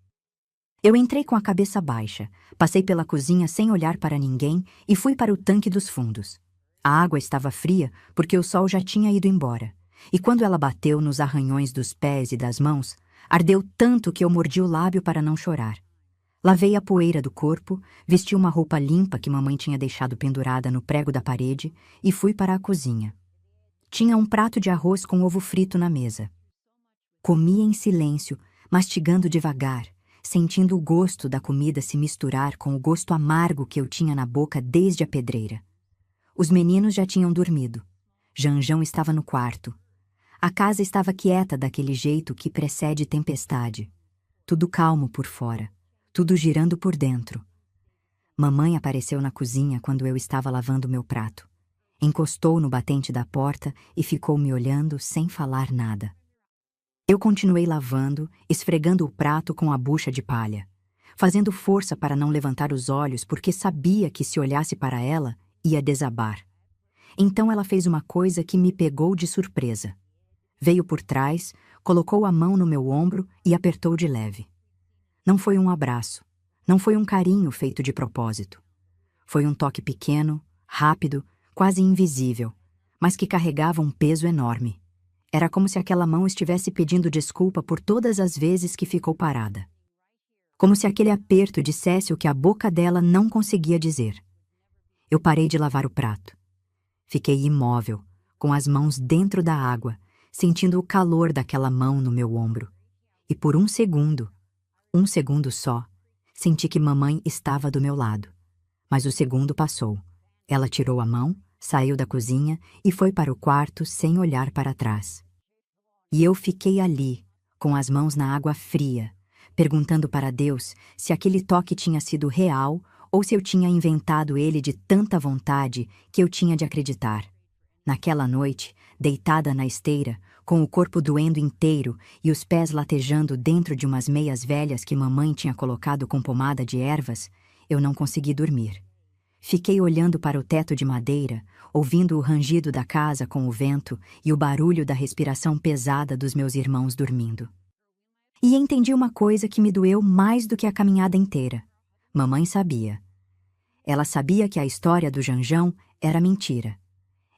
Eu entrei com a cabeça baixa, passei pela cozinha sem olhar para ninguém e fui para o tanque dos fundos. A água estava fria porque o sol já tinha ido embora, e quando ela bateu nos arranhões dos pés e das mãos, ardeu tanto que eu mordi o lábio para não chorar. Lavei a poeira do corpo, vesti uma roupa limpa que mamãe tinha deixado pendurada no prego da parede e fui para a cozinha. Tinha um prato de arroz com ovo frito na mesa. Comia em silêncio, mastigando devagar, sentindo o gosto da comida se misturar com o gosto amargo que eu tinha na boca desde a pedreira. Os meninos já tinham dormido. Janjão estava no quarto. A casa estava quieta daquele jeito que precede tempestade. Tudo calmo por fora, tudo girando por dentro. Mamãe apareceu na cozinha quando eu estava lavando meu prato. Encostou no batente da porta e ficou me olhando sem falar nada. Eu continuei lavando, esfregando o prato com a bucha de palha, fazendo força para não levantar os olhos porque sabia que se olhasse para ela, ia desabar. Então ela fez uma coisa que me pegou de surpresa. Veio por trás, colocou a mão no meu ombro e apertou de leve. Não foi um abraço, não foi um carinho feito de propósito. Foi um toque pequeno, rápido, quase invisível, mas que carregava um peso enorme. Era como se aquela mão estivesse pedindo desculpa por todas as vezes que ficou parada. Como se aquele aperto dissesse o que a boca dela não conseguia dizer. Eu parei de lavar o prato. Fiquei imóvel, com as mãos dentro da água, sentindo o calor daquela mão no meu ombro. E por um segundo só, senti que mamãe estava do meu lado. Mas o segundo passou. Ela tirou a mão, saiu da cozinha e foi para o quarto sem olhar para trás. E eu fiquei ali, com as mãos na água fria, perguntando para Deus se aquele toque tinha sido real ou se eu tinha inventado ele de tanta vontade que eu tinha de acreditar. Naquela noite, deitada na esteira, com o corpo doendo inteiro e os pés latejando dentro de umas meias velhas que mamãe tinha colocado com pomada de ervas, eu não consegui dormir. Fiquei olhando para o teto de madeira, ouvindo o rangido da casa com o vento e o barulho da respiração pesada dos meus irmãos dormindo. E entendi uma coisa que me doeu mais do que a caminhada inteira. Mamãe sabia. Ela sabia que a história do Janjão era mentira.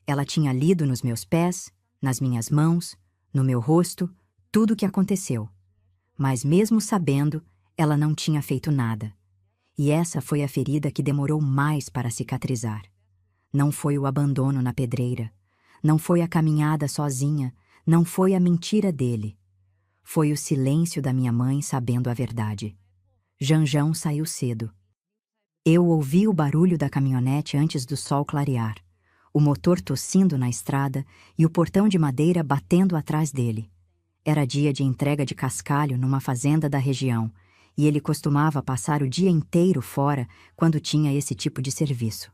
Ela tinha lido nos meus pés, nas minhas mãos, no meu rosto, tudo o que aconteceu. Mas mesmo sabendo, ela não tinha feito nada. E essa foi a ferida que demorou mais para cicatrizar. Não foi o abandono na pedreira, não foi a caminhada sozinha, não foi a mentira dele. Foi o silêncio da minha mãe sabendo a verdade. Janjão saiu cedo. Eu ouvi o barulho da caminhonete antes do sol clarear, o motor tossindo na estrada e o portão de madeira batendo atrás dele. Era dia de entrega de cascalho numa fazenda da região, e ele costumava passar o dia inteiro fora quando tinha esse tipo de serviço.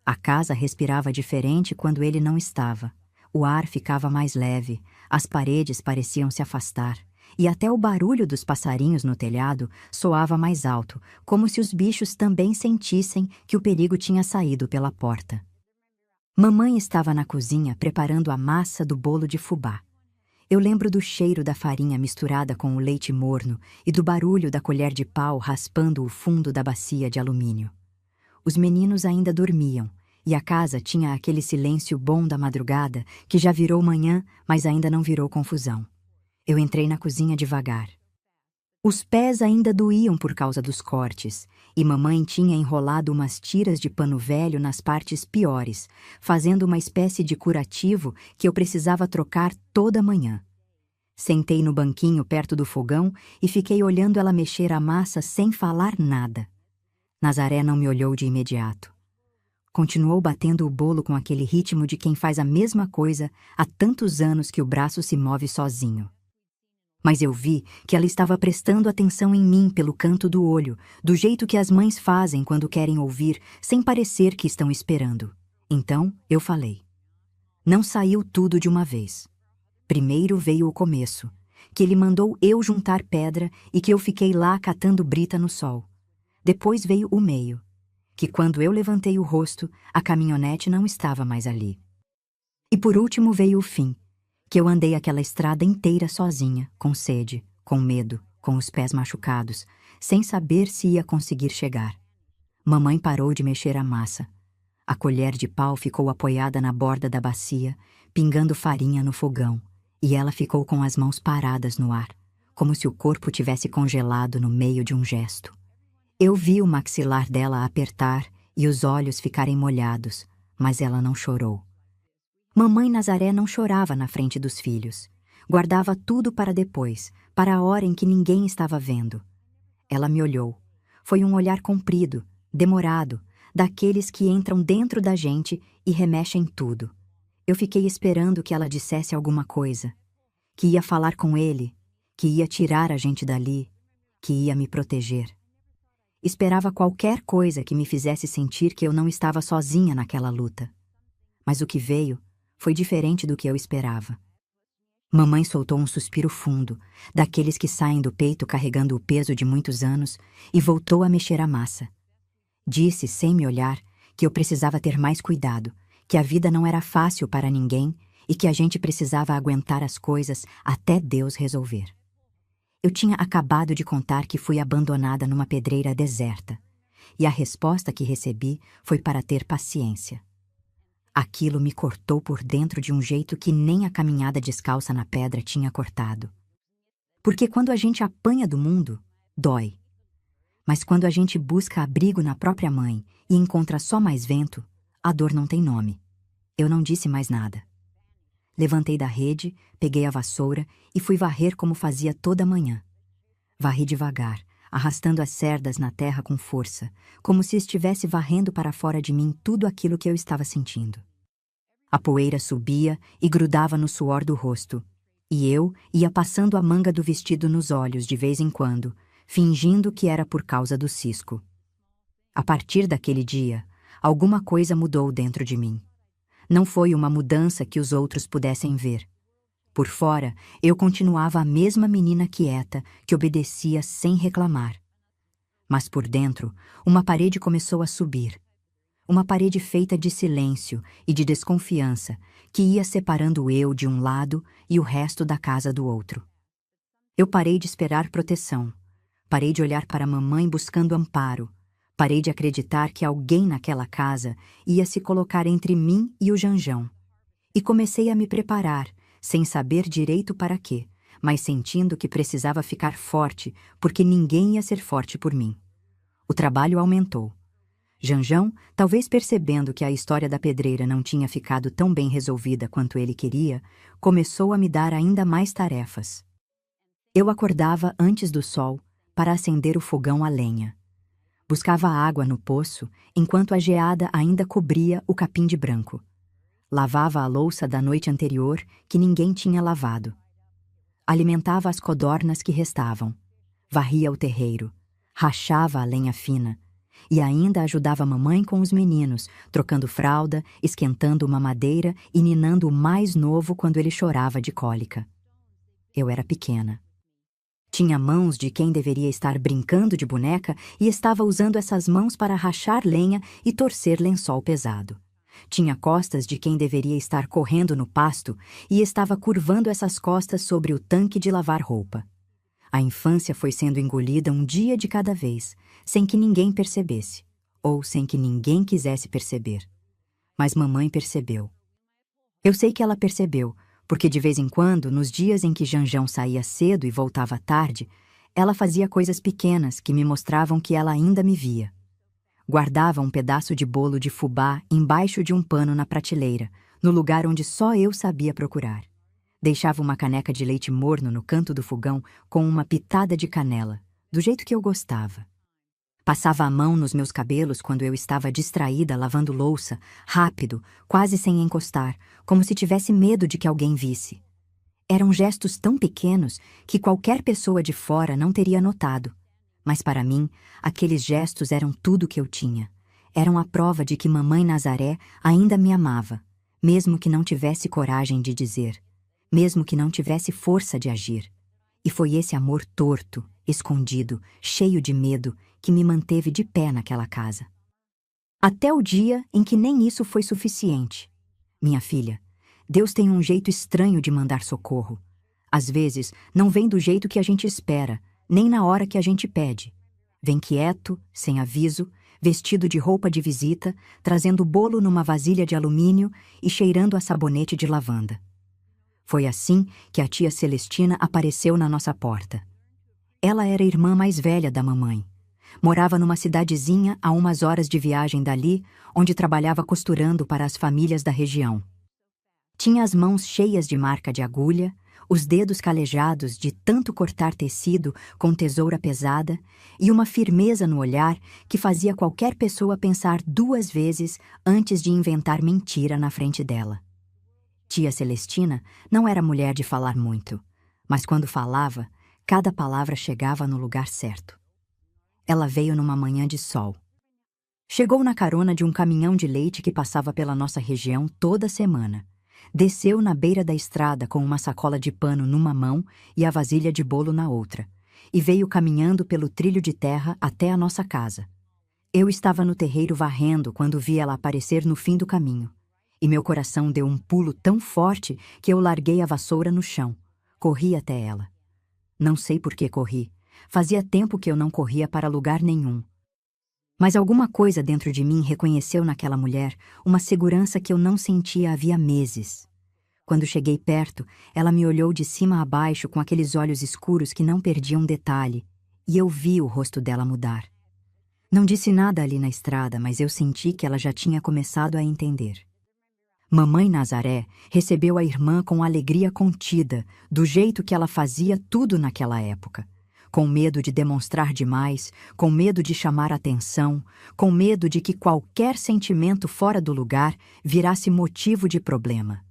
A casa respirava diferente quando ele não estava. O ar ficava mais leve, as paredes pareciam se afastar, e até o barulho dos passarinhos no telhado soava mais alto, como se os bichos também sentissem que o perigo tinha saído pela porta. Mamãe estava na cozinha preparando a massa do bolo de fubá. Eu lembro do cheiro da farinha misturada com o leite morno e do barulho da colher de pau raspando o fundo da bacia de alumínio. Os meninos ainda dormiam, e a casa tinha aquele silêncio bom da madrugada que já virou manhã, mas ainda não virou confusão. Eu entrei na cozinha devagar. Os pés ainda doíam por causa dos cortes, e mamãe tinha enrolado umas tiras de pano velho nas partes piores, fazendo uma espécie de curativo que eu precisava trocar toda manhã. Sentei no banquinho perto do fogão e fiquei olhando ela mexer a massa sem falar nada. Nazaré não me olhou de imediato. Continuou batendo o bolo com aquele ritmo de quem faz a mesma coisa há tantos anos que o braço se move sozinho. Mas eu vi que ela estava prestando atenção em mim pelo canto do olho, do jeito que as mães fazem quando querem ouvir, sem parecer que estão esperando. Então, eu falei. Não saiu tudo de uma vez. Primeiro veio o começo, que ele mandou eu juntar pedra e que eu fiquei lá catando brita no sol. Depois veio o meio, que quando eu levantei o rosto, a caminhonete não estava mais ali. E por último veio o fim, que eu andei aquela estrada inteira sozinha, com sede, com medo, com os pés machucados, sem saber se ia conseguir chegar. Mamãe parou de mexer a massa. A colher de pau ficou apoiada na borda da bacia, pingando farinha no fogão, e ela ficou com as mãos paradas no ar, como se o corpo tivesse congelado no meio de um gesto. Eu vi o maxilar dela apertar e os olhos ficarem molhados, mas ela não chorou. Mamãe Nazaré não chorava na frente dos filhos. Guardava tudo para depois, para a hora em que ninguém estava vendo. Ela me olhou. Foi um olhar comprido, demorado, daqueles que entram dentro da gente e remexem tudo. Eu fiquei esperando que ela dissesse alguma coisa, que ia falar com ele, que ia tirar a gente dali, que ia me proteger. Esperava qualquer coisa que me fizesse sentir que eu não estava sozinha naquela luta. Mas o que veio foi diferente do que eu esperava. Mamãe soltou um suspiro fundo, daqueles que saem do peito carregando o peso de muitos anos, e voltou a mexer a massa. Disse, sem me olhar, que eu precisava ter mais cuidado, que a vida não era fácil para ninguém e que a gente precisava aguentar as coisas até Deus resolver. Eu tinha acabado de contar que fui abandonada numa pedreira deserta, e a resposta que recebi foi para ter paciência. Aquilo me cortou por dentro de um jeito que nem a caminhada descalça na pedra tinha cortado. Porque quando a gente apanha do mundo, dói. Mas quando a gente busca abrigo na própria mãe e encontra só mais vento, a dor não tem nome. Eu não disse mais nada. Levantei da rede, peguei a vassoura e fui varrer como fazia toda manhã. Varri devagar, arrastando as cerdas na terra com força, como se estivesse varrendo para fora de mim tudo aquilo que eu estava sentindo. A poeira subia e grudava no suor do rosto, e eu ia passando a manga do vestido nos olhos de vez em quando, fingindo que era por causa do cisco. A partir daquele dia, alguma coisa mudou dentro de mim. Não foi uma mudança que os outros pudessem ver. Por fora, eu continuava a mesma menina quieta que obedecia sem reclamar. Mas por dentro, uma parede começou a subir. Uma parede feita de silêncio e de desconfiança que ia separando eu de um lado e o resto da casa do outro. Eu parei de esperar proteção. Parei de olhar para a mamãe buscando amparo. Parei de acreditar que alguém naquela casa ia se colocar entre mim e o Janjão. E comecei a me preparar, sem saber direito para quê, mas sentindo que precisava ficar forte, porque ninguém ia ser forte por mim. O trabalho aumentou. Janjão, talvez percebendo que a história da pedreira não tinha ficado tão bem resolvida quanto ele queria, começou a me dar ainda mais tarefas. Eu acordava antes do sol para acender o fogão a lenha. Buscava água no poço, enquanto a geada ainda cobria o capim de branco. Lavava a louça da noite anterior, que ninguém tinha lavado. Alimentava as codornas que restavam. Varria o terreiro. Rachava a lenha fina. E ainda ajudava a mamãe com os meninos, trocando fralda, esquentando uma madeira e ninando o mais novo quando ele chorava de cólica. Eu era pequena. Tinha mãos de quem deveria estar brincando de boneca e estava usando essas mãos para rachar lenha e torcer lençol pesado. Tinha costas de quem deveria estar correndo no pasto e estava curvando essas costas sobre o tanque de lavar roupa. A infância foi sendo engolida um dia de cada vez, sem que ninguém percebesse, ou sem que ninguém quisesse perceber. Mas mamãe percebeu. Eu sei que ela percebeu, porque de vez em quando, nos dias em que Janjão saía cedo e voltava tarde, ela fazia coisas pequenas que me mostravam que ela ainda me via. Guardava um pedaço de bolo de fubá embaixo de um pano na prateleira, no lugar onde só eu sabia procurar. Deixava uma caneca de leite morno no canto do fogão com uma pitada de canela, do jeito que eu gostava. Passava a mão nos meus cabelos quando eu estava distraída lavando louça, rápido, quase sem encostar, como se tivesse medo de que alguém visse. Eram gestos tão pequenos que qualquer pessoa de fora não teria notado. Mas para mim, aqueles gestos eram tudo que eu tinha. Eram a prova de que Mamãe Nazaré ainda me amava, mesmo que não tivesse coragem de dizer, mesmo que não tivesse força de agir. E foi esse amor torto, escondido, cheio de medo, que me manteve de pé naquela casa. Até o dia em que nem isso foi suficiente. Minha filha, Deus tem um jeito estranho de mandar socorro. Às vezes, não vem do jeito que a gente espera, nem na hora que a gente pede. Vem quieto, sem aviso, vestido de roupa de visita, trazendo bolo numa vasilha de alumínio e cheirando a sabonete de lavanda. Foi assim que a tia Celestina apareceu na nossa porta. Ela era a irmã mais velha da mamãe. Morava numa cidadezinha a umas horas de viagem dali, onde trabalhava costurando para as famílias da região. Tinha as mãos cheias de marca de agulha, os dedos calejados de tanto cortar tecido com tesoura pesada e uma firmeza no olhar que fazia qualquer pessoa pensar 2 vezes antes de inventar mentira na frente dela. Tia Celestina não era mulher de falar muito, mas quando falava, cada palavra chegava no lugar certo. Ela veio numa manhã de sol. Chegou na carona de um caminhão de leite que passava pela nossa região toda semana. Desceu na beira da estrada com uma sacola de pano numa mão e a vasilha de bolo na outra, e veio caminhando pelo trilho de terra até a nossa casa. Eu estava no terreiro varrendo quando vi ela aparecer no fim do caminho, e meu coração deu um pulo tão forte que eu larguei a vassoura no chão. Corri até ela. Não sei por que corri. Fazia tempo que eu não corria para lugar nenhum. Mas alguma coisa dentro de mim reconheceu naquela mulher uma segurança que eu não sentia havia meses. Quando cheguei perto, ela me olhou de cima a baixo com aqueles olhos escuros que não perdiam detalhe, e eu vi o rosto dela mudar. Não disse nada ali na estrada, mas eu senti que ela já tinha começado a entender. Mamãe Nazaré recebeu a irmã com alegria contida, do jeito que ela fazia tudo naquela época. Com medo de demonstrar demais, com medo de chamar atenção, com medo de que qualquer sentimento fora do lugar virasse motivo de problema.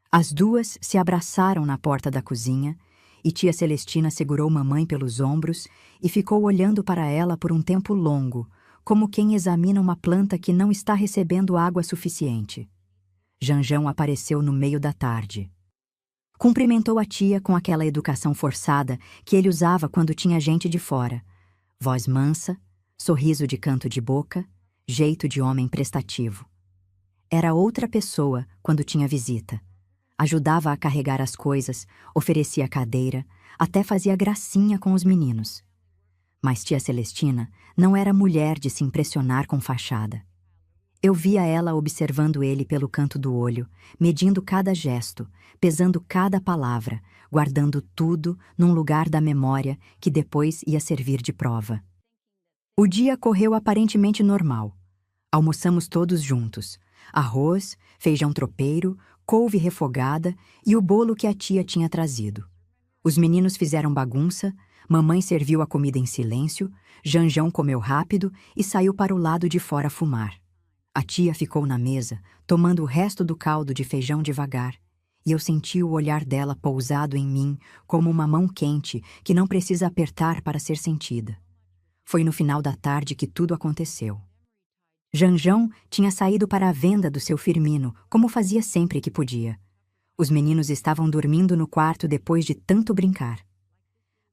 As duas se abraçaram na porta da cozinha e tia Celestina segurou mamãe pelos ombros e ficou olhando para ela por um tempo longo, como quem examina uma planta que não está recebendo água suficiente. Janjão apareceu no meio da tarde. Cumprimentou a tia com aquela educação forçada que ele usava quando tinha gente de fora. Voz mansa, sorriso de canto de boca, jeito de homem prestativo. Era outra pessoa quando tinha visita. Ajudava a carregar as coisas, oferecia cadeira, até fazia gracinha com os meninos. Mas tia Celestina não era mulher de se impressionar com fachada. Eu via ela observando ele pelo canto do olho, medindo cada gesto, pesando cada palavra, guardando tudo num lugar da memória que depois ia servir de prova. O dia correu aparentemente normal. Almoçamos todos juntos. Arroz, feijão tropeiro, couve refogada e o bolo que a tia tinha trazido. Os meninos fizeram bagunça, mamãe serviu a comida em silêncio, Janjão comeu rápido e saiu para o lado de fora fumar. A tia ficou na mesa, tomando o resto do caldo de feijão devagar, e eu senti o olhar dela pousado em mim como uma mão quente que não precisa apertar para ser sentida. Foi no final da tarde que tudo aconteceu. Janjão tinha saído para a venda do seu Firmino, como fazia sempre que podia. Os meninos estavam dormindo no quarto depois de tanto brincar.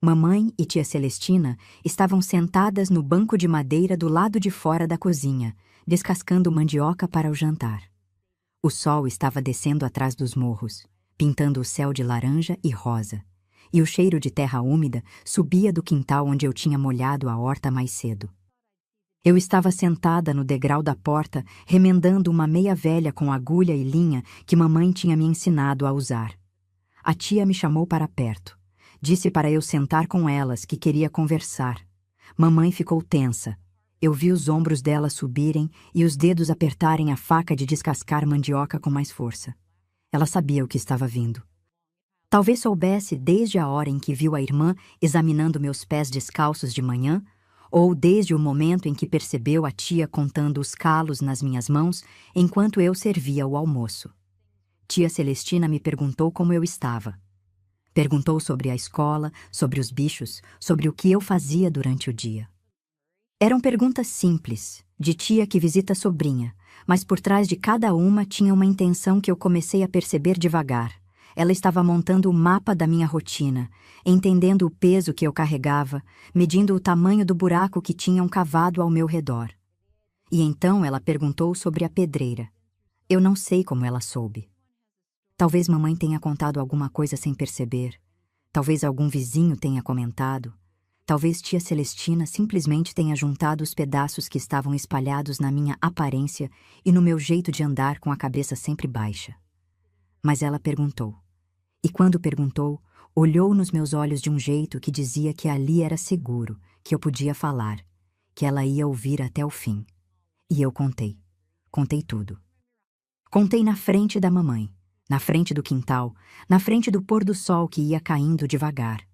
Mamãe e tia Celestina estavam sentadas no banco de madeira do lado de fora da cozinha, descascando mandioca para o jantar. O sol estava descendo atrás dos morros, pintando o céu de laranja e rosa, e o cheiro de terra úmida subia do quintal onde eu tinha molhado a horta mais cedo. Eu estava sentada no degrau da porta, remendando uma meia velha com agulha e linha que mamãe tinha me ensinado a usar. A tia me chamou para perto. Disse para eu sentar com elas, que queria conversar. Mamãe ficou tensa. Eu vi os ombros dela subirem e os dedos apertarem a faca de descascar mandioca com mais força. Ela sabia o que estava vindo. Talvez soubesse desde a hora em que viu a irmã examinando meus pés descalços de manhã, ou desde o momento em que percebeu a tia contando os calos nas minhas mãos enquanto eu servia o almoço. Tia Celestina me perguntou como eu estava. Perguntou sobre a escola, sobre os bichos, sobre o que eu fazia durante o dia. Eram perguntas simples, de tia que visita sobrinha, mas por trás de cada uma tinha uma intenção que eu comecei a perceber devagar. Ela estava montando o mapa da minha rotina, entendendo o peso que eu carregava, medindo o tamanho do buraco que tinham cavado ao meu redor. E então ela perguntou sobre a pedreira. Eu não sei como ela soube. Talvez mamãe tenha contado alguma coisa sem perceber. Talvez algum vizinho tenha comentado. Talvez tia Celestina simplesmente tenha juntado os pedaços que estavam espalhados na minha aparência e no meu jeito de andar com a cabeça sempre baixa. Mas ela perguntou. E quando perguntou, olhou nos meus olhos de um jeito que dizia que ali era seguro, que eu podia falar, que ela ia ouvir até o fim. E eu contei. Contei tudo. Contei na frente da mamãe, na frente do quintal, na frente do pôr do sol que ia caindo devagar.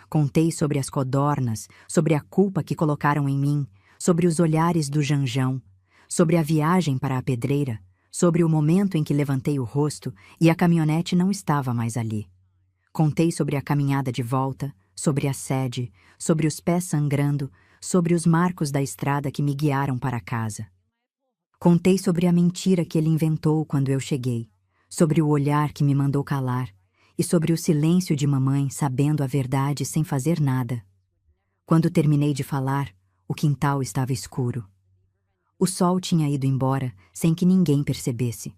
Contei sobre as codornas, sobre a culpa que colocaram em mim, sobre os olhares do Janjão, sobre a viagem para a pedreira, sobre o momento em que levantei o rosto e a caminhonete não estava mais ali. Contei sobre a caminhada de volta, sobre a sede, sobre os pés sangrando, sobre os marcos da estrada que me guiaram para casa. Contei sobre a mentira que ele inventou quando eu cheguei, sobre o olhar que me mandou calar e sobre o silêncio de mamãe sabendo a verdade sem fazer nada. Quando terminei de falar, o quintal estava escuro. O sol tinha ido embora sem que ninguém percebesse,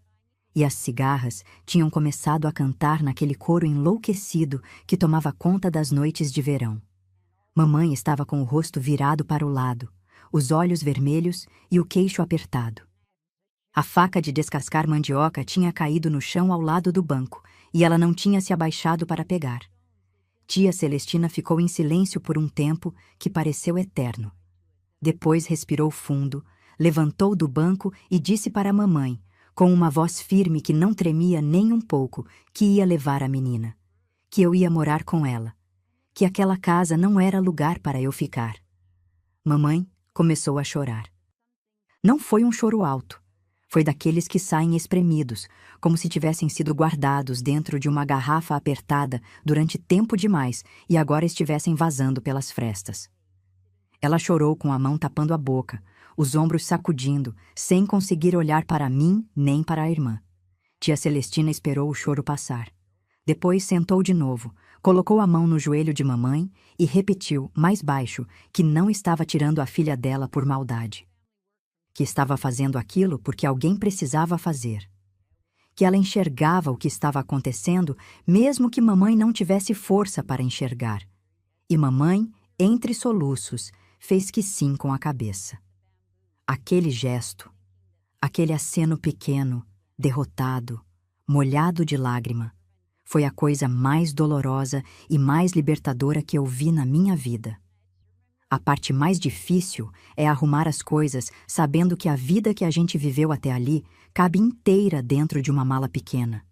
e as cigarras tinham começado a cantar naquele coro enlouquecido que tomava conta das noites de verão. Mamãe estava com o rosto virado para o lado, os olhos vermelhos e o queixo apertado. A faca de descascar mandioca tinha caído no chão ao lado do banco, e ela não tinha se abaixado para pegar. Tia Celestina ficou em silêncio por um tempo que pareceu eterno. Depois respirou fundo, levantou do banco e disse para a mamãe, com uma voz firme que não tremia nem um pouco, que ia levar a menina, que eu ia morar com ela, que aquela casa não era lugar para eu ficar. Mamãe começou a chorar. Não foi um choro alto. Foi daqueles que saem espremidos, como se tivessem sido guardados dentro de uma garrafa apertada durante tempo demais e agora estivessem vazando pelas frestas. Ela chorou com a mão tapando a boca, os ombros sacudindo, sem conseguir olhar para mim nem para a irmã. Tia Celestina esperou o choro passar. Depois sentou de novo, colocou a mão no joelho de mamãe e repetiu, mais baixo, que não estava tirando a filha dela por maldade. Que estava fazendo aquilo porque alguém precisava fazer. Que ela enxergava o que estava acontecendo, mesmo que mamãe não tivesse força para enxergar. E mamãe, entre soluços, fez que sim com a cabeça. Aquele gesto, aquele aceno pequeno, derrotado, molhado de lágrima, foi a coisa mais dolorosa e mais libertadora que eu vi na minha vida. A parte mais difícil é arrumar as coisas sabendo que a vida que a gente viveu até ali cabe inteira dentro de uma mala pequena.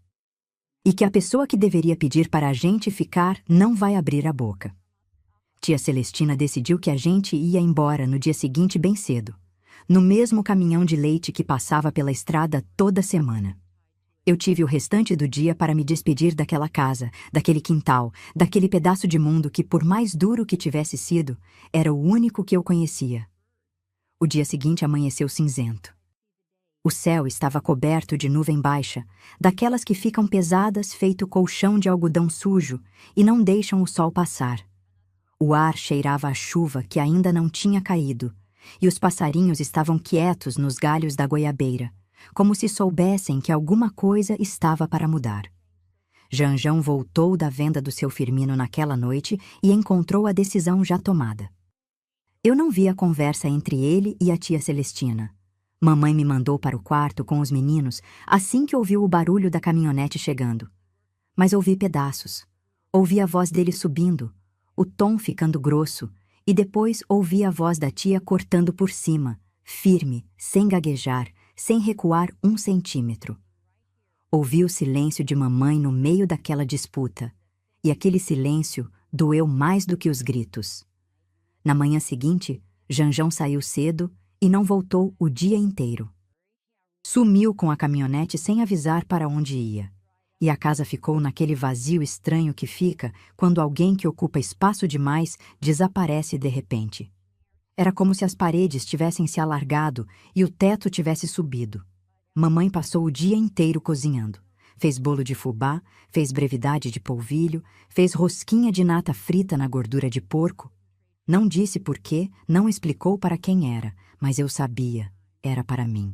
E que a pessoa que deveria pedir para a gente ficar não vai abrir a boca. Tia Celestina decidiu que a gente ia embora no dia seguinte bem cedo, no mesmo caminhão de leite que passava pela estrada toda semana. Eu tive o restante do dia para me despedir daquela casa, daquele quintal, daquele pedaço de mundo que, por mais duro que tivesse sido, era o único que eu conhecia. O dia seguinte amanheceu cinzento. O céu estava coberto de nuvem baixa, daquelas que ficam pesadas feito colchão de algodão sujo e não deixam o sol passar. O ar cheirava a chuva que ainda não tinha caído, e os passarinhos estavam quietos nos galhos da goiabeira, como se soubessem que alguma coisa estava para mudar. Janjão voltou da venda do seu Firmino naquela noite e encontrou a decisão já tomada. Eu não vi a conversa entre ele e a tia Celestina. Mamãe me mandou para o quarto com os meninos assim que ouviu o barulho da caminhonete chegando. Mas ouvi pedaços. Ouvi a voz dele subindo, o tom ficando grosso, e depois ouvi a voz da tia cortando por cima, firme, sem gaguejar, sem recuar 1 centímetro. Ouvi o silêncio de mamãe no meio daquela disputa, e aquele silêncio doeu mais do que os gritos. Na manhã seguinte, Janjão saiu cedo e não voltou o dia inteiro. Sumiu com a caminhonete sem avisar para onde ia, e a casa ficou naquele vazio estranho que fica quando alguém que ocupa espaço demais desaparece de repente. Era como se as paredes tivessem se alargado e o teto tivesse subido. Mamãe passou o dia inteiro cozinhando. Fez bolo de fubá, fez brevidade de polvilho, fez rosquinha de nata frita na gordura de porco. Não disse por quê, não explicou para quem era, mas eu sabia, era para mim.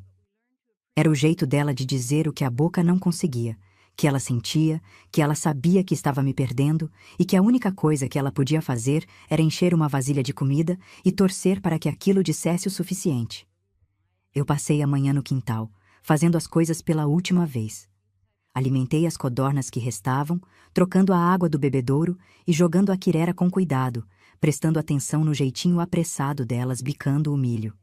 Era o jeito dela de dizer o que a boca não conseguia, que ela sentia, que ela sabia que estava me perdendo e que a única coisa que ela podia fazer era encher uma vasilha de comida e torcer para que aquilo dissesse o suficiente. Eu passei a manhã no quintal, fazendo as coisas pela última vez. Alimentei as codornas que restavam, trocando a água do bebedouro e jogando a quirera com cuidado, prestando atenção no jeitinho apressado delas bicando o milho.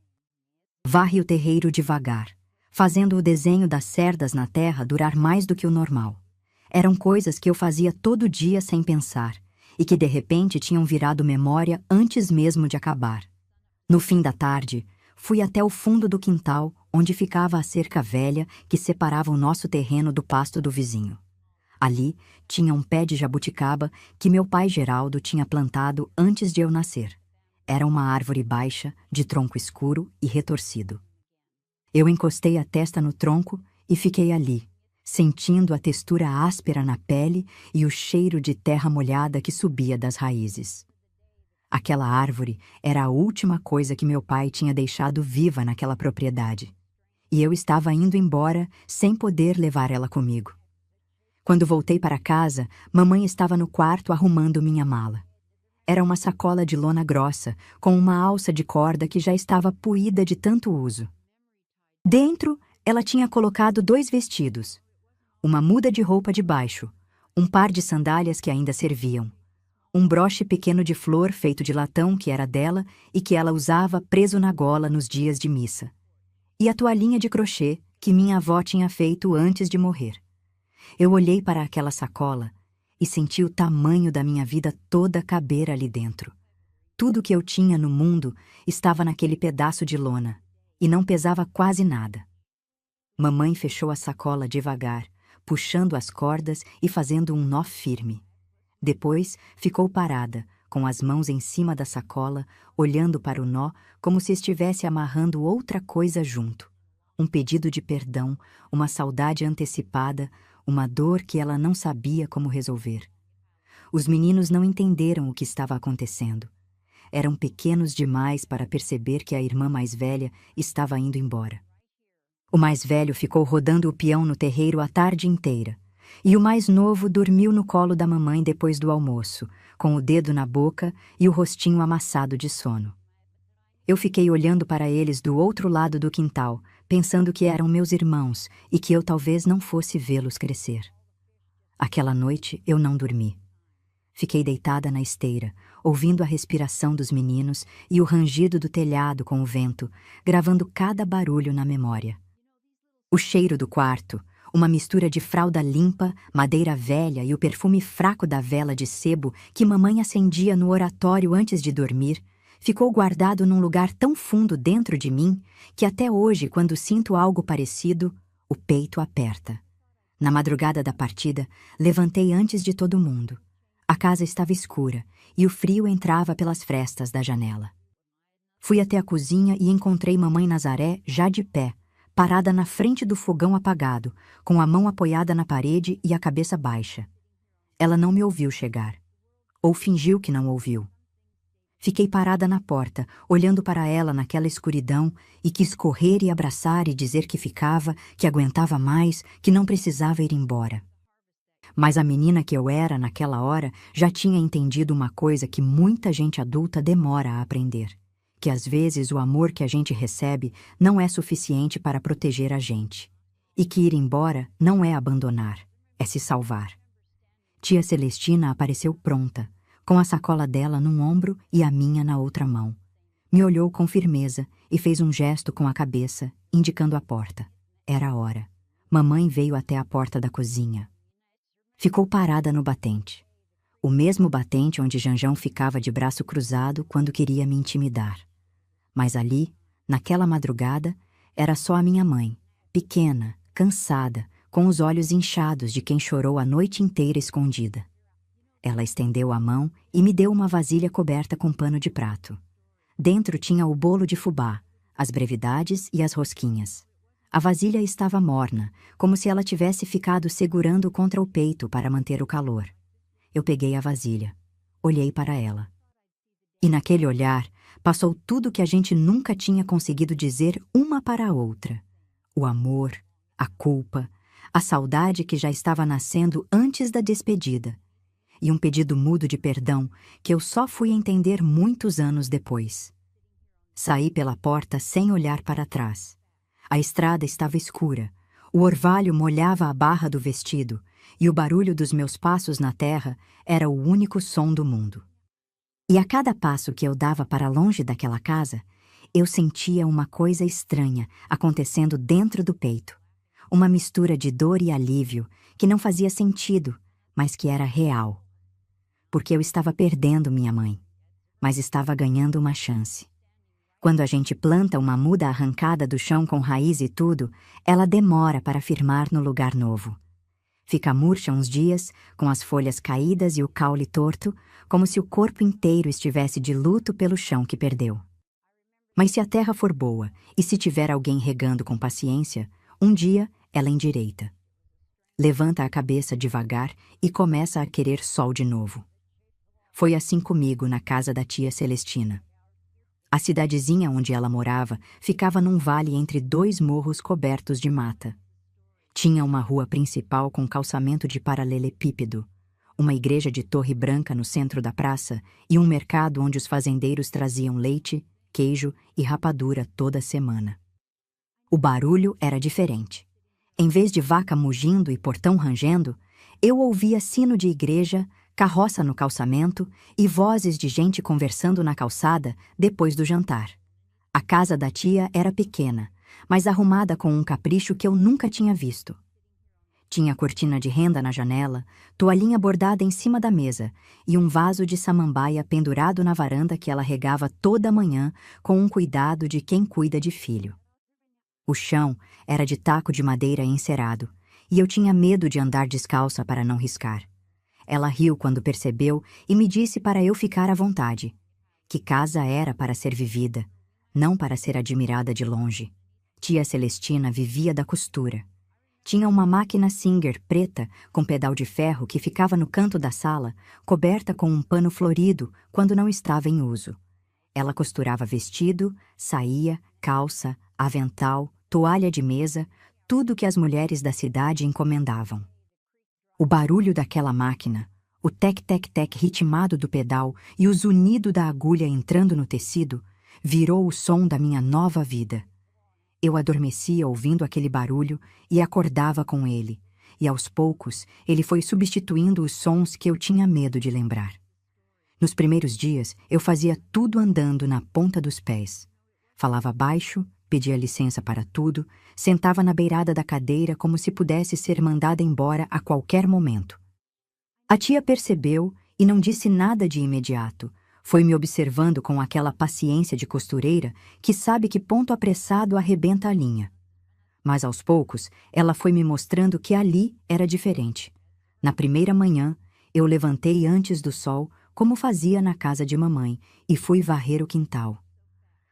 Varre o terreiro devagar, fazendo o desenho das cerdas na terra durar mais do que o normal. Eram coisas que eu fazia todo dia sem pensar, e que de repente tinham virado memória antes mesmo de acabar. No fim da tarde, fui até o fundo do quintal, onde ficava a cerca velha que separava o nosso terreno do pasto do vizinho. Ali tinha um pé de jabuticaba que meu pai Geraldo tinha plantado antes de eu nascer. Era uma árvore baixa, de tronco escuro e retorcido. Eu encostei a testa no tronco e fiquei ali, sentindo a textura áspera na pele e o cheiro de terra molhada que subia das raízes. Aquela árvore era a última coisa que meu pai tinha deixado viva naquela propriedade. E eu estava indo embora sem poder levar ela comigo. Quando voltei para casa, mamãe estava no quarto arrumando minha mala. Era uma sacola de lona grossa, com uma alça de corda que já estava puída de tanto uso. Dentro, ela tinha colocado 2 vestidos, uma muda de roupa de baixo, um par de sandálias que ainda serviam, um broche pequeno de flor feito de latão que era dela e que ela usava preso na gola nos dias de missa, e a toalhinha de crochê que minha avó tinha feito antes de morrer. Eu olhei para aquela sacola e senti o tamanho da minha vida toda caber ali dentro. Tudo que eu tinha no mundo estava naquele pedaço de lona, e não pesava quase nada. Mamãe fechou a sacola devagar, puxando as cordas e fazendo um nó firme. Depois ficou parada, com as mãos em cima da sacola, olhando para o nó como se estivesse amarrando outra coisa junto. Um pedido de perdão, uma saudade antecipada, uma dor que ela não sabia como resolver. Os meninos não entenderam o que estava acontecendo. Eram pequenos demais para perceber que a irmã mais velha estava indo embora. O mais velho ficou rodando o peão no terreiro a tarde inteira, e o mais novo dormiu no colo da mamãe depois do almoço, com o dedo na boca e o rostinho amassado de sono. Eu fiquei olhando para eles do outro lado do quintal, pensando que eram meus irmãos e que eu talvez não fosse vê-los crescer. Aquela noite eu não dormi. Fiquei deitada na esteira, ouvindo a respiração dos meninos e o rangido do telhado com o vento, gravando cada barulho na memória. O cheiro do quarto, uma mistura de fralda limpa, madeira velha e o perfume fraco da vela de sebo que mamãe acendia no oratório antes de dormir, ficou guardado num lugar tão fundo dentro de mim que até hoje, quando sinto algo parecido, o peito aperta. Na madrugada da partida, levantei antes de todo mundo. A casa estava escura e o frio entrava pelas frestas da janela. Fui até a cozinha e encontrei mamãe Nazaré já de pé, parada na frente do fogão apagado, com a mão apoiada na parede e a cabeça baixa. Ela não me ouviu chegar. Ou fingiu que não ouviu. Fiquei parada na porta, olhando para ela naquela escuridão e quis correr e abraçar e dizer que ficava, que aguentava mais, que não precisava ir embora. Mas a menina que eu era naquela hora já tinha entendido uma coisa que muita gente adulta demora a aprender. Que às vezes o amor que a gente recebe não é suficiente para proteger a gente. E que ir embora não é abandonar, é se salvar. Tia Celestina apareceu pronta, com a sacola dela num ombro e a minha na outra mão. Me olhou com firmeza e fez um gesto com a cabeça, indicando a porta. Era a hora. Mamãe veio até a porta da cozinha. Ficou parada no batente. O mesmo batente onde Janjão ficava de braço cruzado quando queria me intimidar. Mas ali, naquela madrugada, era só a minha mãe, pequena, cansada, com os olhos inchados de quem chorou a noite inteira escondida. Ela estendeu a mão e me deu uma vasilha coberta com pano de prato. Dentro tinha o bolo de fubá, as brevidades e as rosquinhas. A vasilha estava morna, como se ela tivesse ficado segurando contra o peito para manter o calor. Eu peguei a vasilha. Olhei para ela. E naquele olhar, passou tudo que a gente nunca tinha conseguido dizer uma para a outra. O amor, a culpa, a saudade que já estava nascendo antes da despedida. E um pedido mudo de perdão que eu só fui entender muitos anos depois. Saí pela porta sem olhar para trás. A estrada estava escura, o orvalho molhava a barra do vestido e o barulho dos meus passos na terra era o único som do mundo. E a cada passo que eu dava para longe daquela casa, eu sentia uma coisa estranha acontecendo dentro do peito. Uma mistura de dor e alívio que não fazia sentido, mas que era real. Porque eu estava perdendo minha mãe, mas estava ganhando uma chance. Quando a gente planta uma muda arrancada do chão com raiz e tudo, ela demora para firmar no lugar novo. Fica murcha uns dias, com as folhas caídas e o caule torto, como se o corpo inteiro estivesse de luto pelo chão que perdeu. Mas se a terra for boa e se tiver alguém regando com paciência, um dia ela endireita. Levanta a cabeça devagar e começa a querer sol de novo. Foi assim comigo na casa da tia Celestina. A cidadezinha onde ela morava ficava num vale entre dois morros cobertos de mata. Tinha uma rua principal com calçamento de paralelepípedo, uma igreja de torre branca no centro da praça e um mercado onde os fazendeiros traziam leite, queijo e rapadura toda semana. O barulho era diferente. Em vez de vaca mugindo e portão rangendo, eu ouvia sino de igreja, carroça no calçamento e vozes de gente conversando na calçada depois do jantar. A casa da tia era pequena, mas arrumada com um capricho que eu nunca tinha visto. Tinha cortina de renda na janela, toalhinha bordada em cima da mesa e um vaso de samambaia pendurado na varanda que ela regava toda manhã com um cuidado de quem cuida de filho. O chão era de taco de madeira encerado e eu tinha medo de andar descalça para não riscar. Ela riu quando percebeu e me disse para eu ficar à vontade, que casa era para ser vivida, não para ser admirada de longe. Tia Celestina vivia da costura. Tinha uma máquina Singer preta com pedal de ferro que ficava no canto da sala, coberta com um pano florido quando não estava em uso. Ela costurava vestido, saia, calça, avental, toalha de mesa, tudo que as mulheres da cidade encomendavam. O barulho daquela máquina, o tec-tec-tec ritmado do pedal e o zunido da agulha entrando no tecido, virou o som da minha nova vida. Eu adormecia ouvindo aquele barulho e acordava com ele, e aos poucos ele foi substituindo os sons que eu tinha medo de lembrar. Nos primeiros dias, eu fazia tudo andando na ponta dos pés. Falava baixo, pedia licença para tudo, sentava na beirada da cadeira como se pudesse ser mandada embora a qualquer momento. A tia percebeu e não disse nada de imediato. Foi me observando com aquela paciência de costureira que sabe que ponto apressado arrebenta a linha. Mas aos poucos, ela foi me mostrando que ali era diferente. Na primeira manhã, eu levantei antes do sol, como fazia na casa de mamãe, e fui varrer o quintal.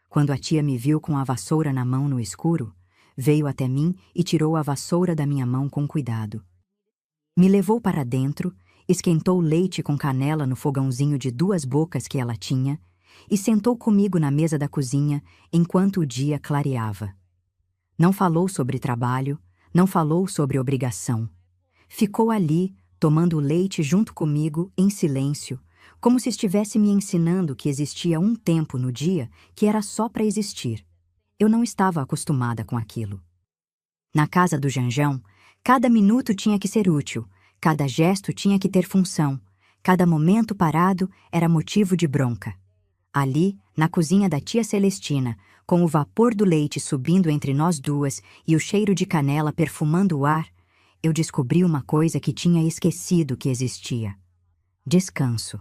Quando a tia me viu com a vassoura na mão no escuro, veio até mim e tirou a vassoura da minha mão com cuidado. Me levou para dentro, esquentou leite com canela no fogãozinho de 2 bocas que ela tinha e sentou comigo na mesa da cozinha enquanto o dia clareava. Não falou sobre trabalho, não falou sobre obrigação. Ficou ali, tomando leite junto comigo, em silêncio, como se estivesse me ensinando que existia um tempo no dia que era só para existir. Eu não estava acostumada com aquilo. Na casa do Janjão, cada minuto tinha que ser útil, cada gesto tinha que ter função, cada momento parado era motivo de bronca. Ali, na cozinha da tia Celestina, com o vapor do leite subindo entre nós duas e o cheiro de canela perfumando o ar, eu descobri uma coisa que tinha esquecido que existia. Descanso.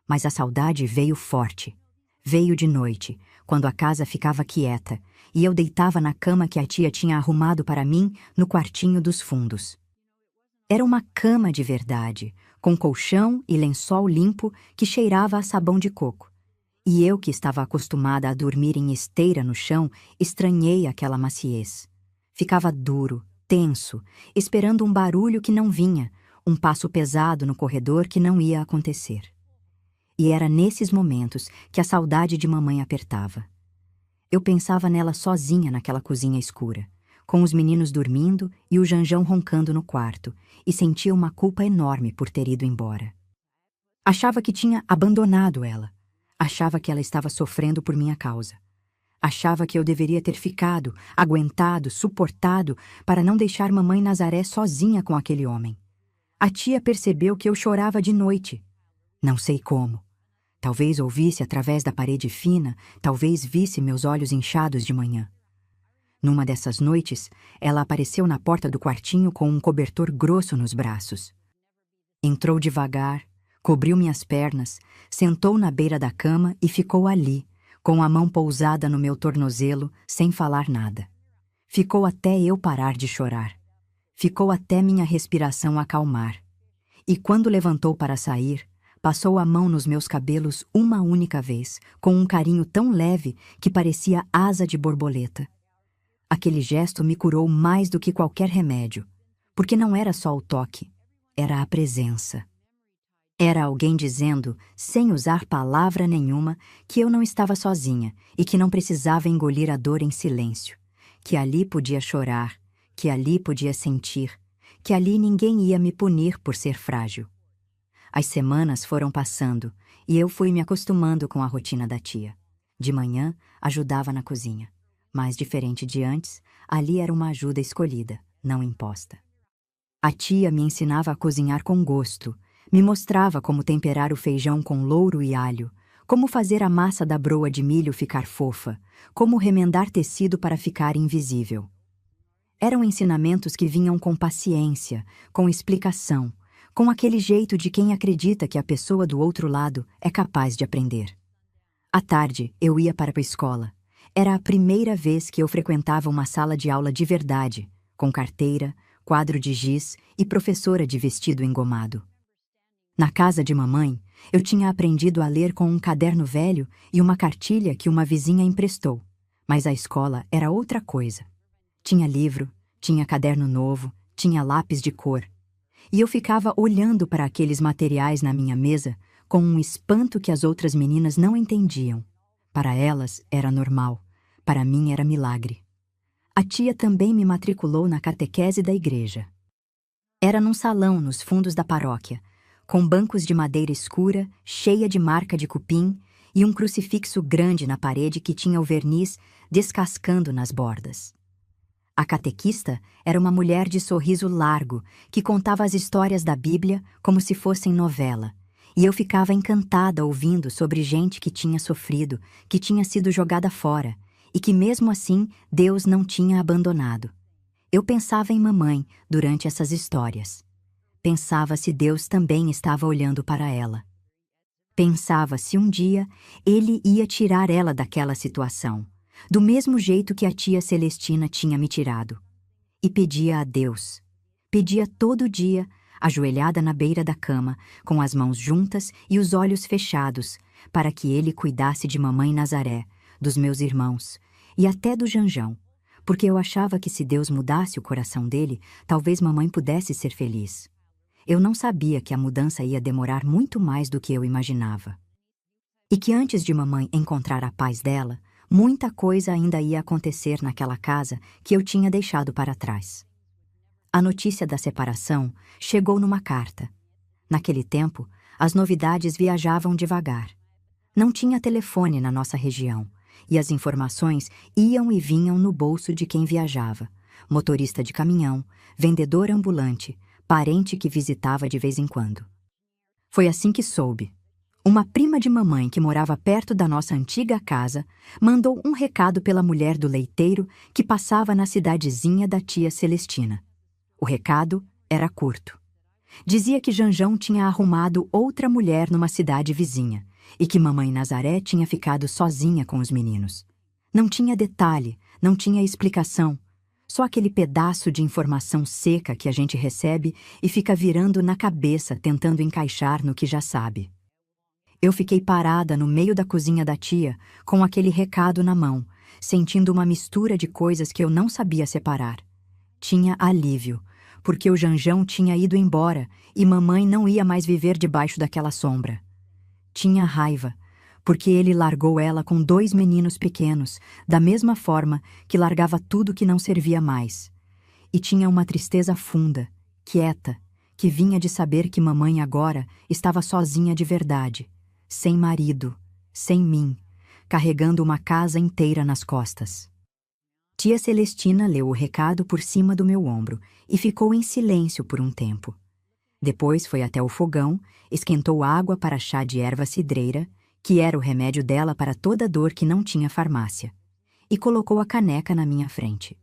Mas a saudade veio forte. Veio de noite, quando a casa ficava quieta, e eu deitava na cama que a tia tinha arrumado para mim no quartinho dos fundos. Era uma cama de verdade, com colchão e lençol limpo que cheirava a sabão de coco. E eu, que estava acostumada a dormir em esteira no chão, estranhei aquela maciez. Ficava duro, tenso, esperando um barulho que não vinha, um passo pesado no corredor que não ia acontecer. E era nesses momentos que a saudade de mamãe apertava. Eu pensava nela sozinha naquela cozinha escura, com os meninos dormindo e o Janjão roncando no quarto, e sentia uma culpa enorme por ter ido embora. Achava que tinha abandonado ela. Achava que ela estava sofrendo por minha causa. Achava que eu deveria ter ficado, aguentado, suportado, para não deixar mamãe Nazaré sozinha com aquele homem. A tia percebeu que eu chorava de noite. Não sei como. Talvez ouvisse através da parede fina, talvez visse meus olhos inchados de manhã. Numa dessas noites, ela apareceu na porta do quartinho com um cobertor grosso nos braços. Entrou devagar, cobriu minhas pernas, sentou na beira da cama e ficou ali, com a mão pousada no meu tornozelo, sem falar nada. Ficou até eu parar de chorar. Ficou até minha respiração acalmar. E quando levantou para sair, passou a mão nos meus cabelos uma única vez, com um carinho tão leve que parecia asa de borboleta. Aquele gesto me curou mais do que qualquer remédio, porque não era só o toque, era a presença. Era alguém dizendo, sem usar palavra nenhuma, que eu não estava sozinha e que não precisava engolir a dor em silêncio, que ali podia chorar, que ali podia sentir, que ali ninguém ia me punir por ser frágil. As semanas foram passando e eu fui me acostumando com a rotina da tia. De manhã, ajudava na cozinha, mas diferente de antes, ali era uma ajuda escolhida, não imposta. A tia me ensinava a cozinhar com gosto, me mostrava como temperar o feijão com louro e alho, como fazer a massa da broa de milho ficar fofa, como remendar tecido para ficar invisível. Eram ensinamentos que vinham com paciência, com explicação, com aquele jeito de quem acredita que a pessoa do outro lado é capaz de aprender. À tarde, eu ia para a escola. Era a primeira vez que eu frequentava uma sala de aula de verdade, com carteira, quadro de giz e professora de vestido engomado. Na casa de mamãe, eu tinha aprendido a ler com um caderno velho e uma cartilha que uma vizinha emprestou, mas a escola era outra coisa. Tinha livro, tinha caderno novo, tinha lápis de cor. E eu ficava olhando para aqueles materiais na minha mesa com um espanto que as outras meninas não entendiam. Para elas era normal, para mim era milagre. A tia também me matriculou na catequese da igreja. Era num salão nos fundos da paróquia, com bancos de madeira escura, cheia de marca de cupim, e um crucifixo grande na parede que tinha o verniz descascando nas bordas. A catequista era uma mulher de sorriso largo, que contava as histórias da Bíblia como se fossem novela, e eu ficava encantada ouvindo sobre gente que tinha sofrido, que tinha sido jogada fora, e que mesmo assim Deus não tinha abandonado. Eu pensava em mamãe durante essas histórias. Pensava se Deus também estava olhando para ela. Pensava se um dia Ele ia tirar ela daquela situação, do mesmo jeito que a tia Celestina tinha me tirado. E pedia a Deus. Pedia todo dia, ajoelhada na beira da cama, com as mãos juntas e os olhos fechados, para que Ele cuidasse de mamãe Nazaré, dos meus irmãos, e até do Janjão, porque eu achava que se Deus mudasse o coração dele, talvez mamãe pudesse ser feliz. Eu não sabia que a mudança ia demorar muito mais do que eu imaginava. E que antes de mamãe encontrar a paz dela, muita coisa ainda ia acontecer naquela casa que eu tinha deixado para trás. A notícia da separação chegou numa carta. Naquele tempo, as novidades viajavam devagar. Não tinha telefone na nossa região, e as informações iam e vinham no bolso de quem viajava, motorista de caminhão, vendedor ambulante, parente que visitava de vez em quando. Foi assim que soube. Uma prima de mamãe que morava perto da nossa antiga casa mandou um recado pela mulher do leiteiro que passava na cidadezinha da tia Celestina. O recado era curto. Dizia que Janjão tinha arrumado outra mulher numa cidade vizinha e que mamãe Nazaré tinha ficado sozinha com os meninos. Não tinha detalhe, não tinha explicação, só aquele pedaço de informação seca que a gente recebe e fica virando na cabeça tentando encaixar no que já sabe. Eu fiquei parada no meio da cozinha da tia, com aquele recado na mão, sentindo uma mistura de coisas que eu não sabia separar. Tinha alívio, porque o Janjão tinha ido embora e mamãe não ia mais viver debaixo daquela sombra. Tinha raiva, porque ele largou ela com 2 meninos pequenos, da mesma forma que largava tudo que não servia mais. E tinha uma tristeza funda, quieta, que vinha de saber que mamãe agora estava sozinha de verdade, sem marido, sem mim, carregando uma casa inteira nas costas. Tia Celestina leu o recado por cima do meu ombro e ficou em silêncio por um tempo. Depois foi até o fogão, esquentou água para chá de erva cidreira, que era o remédio dela para toda dor que não tinha farmácia, e colocou a caneca na minha frente.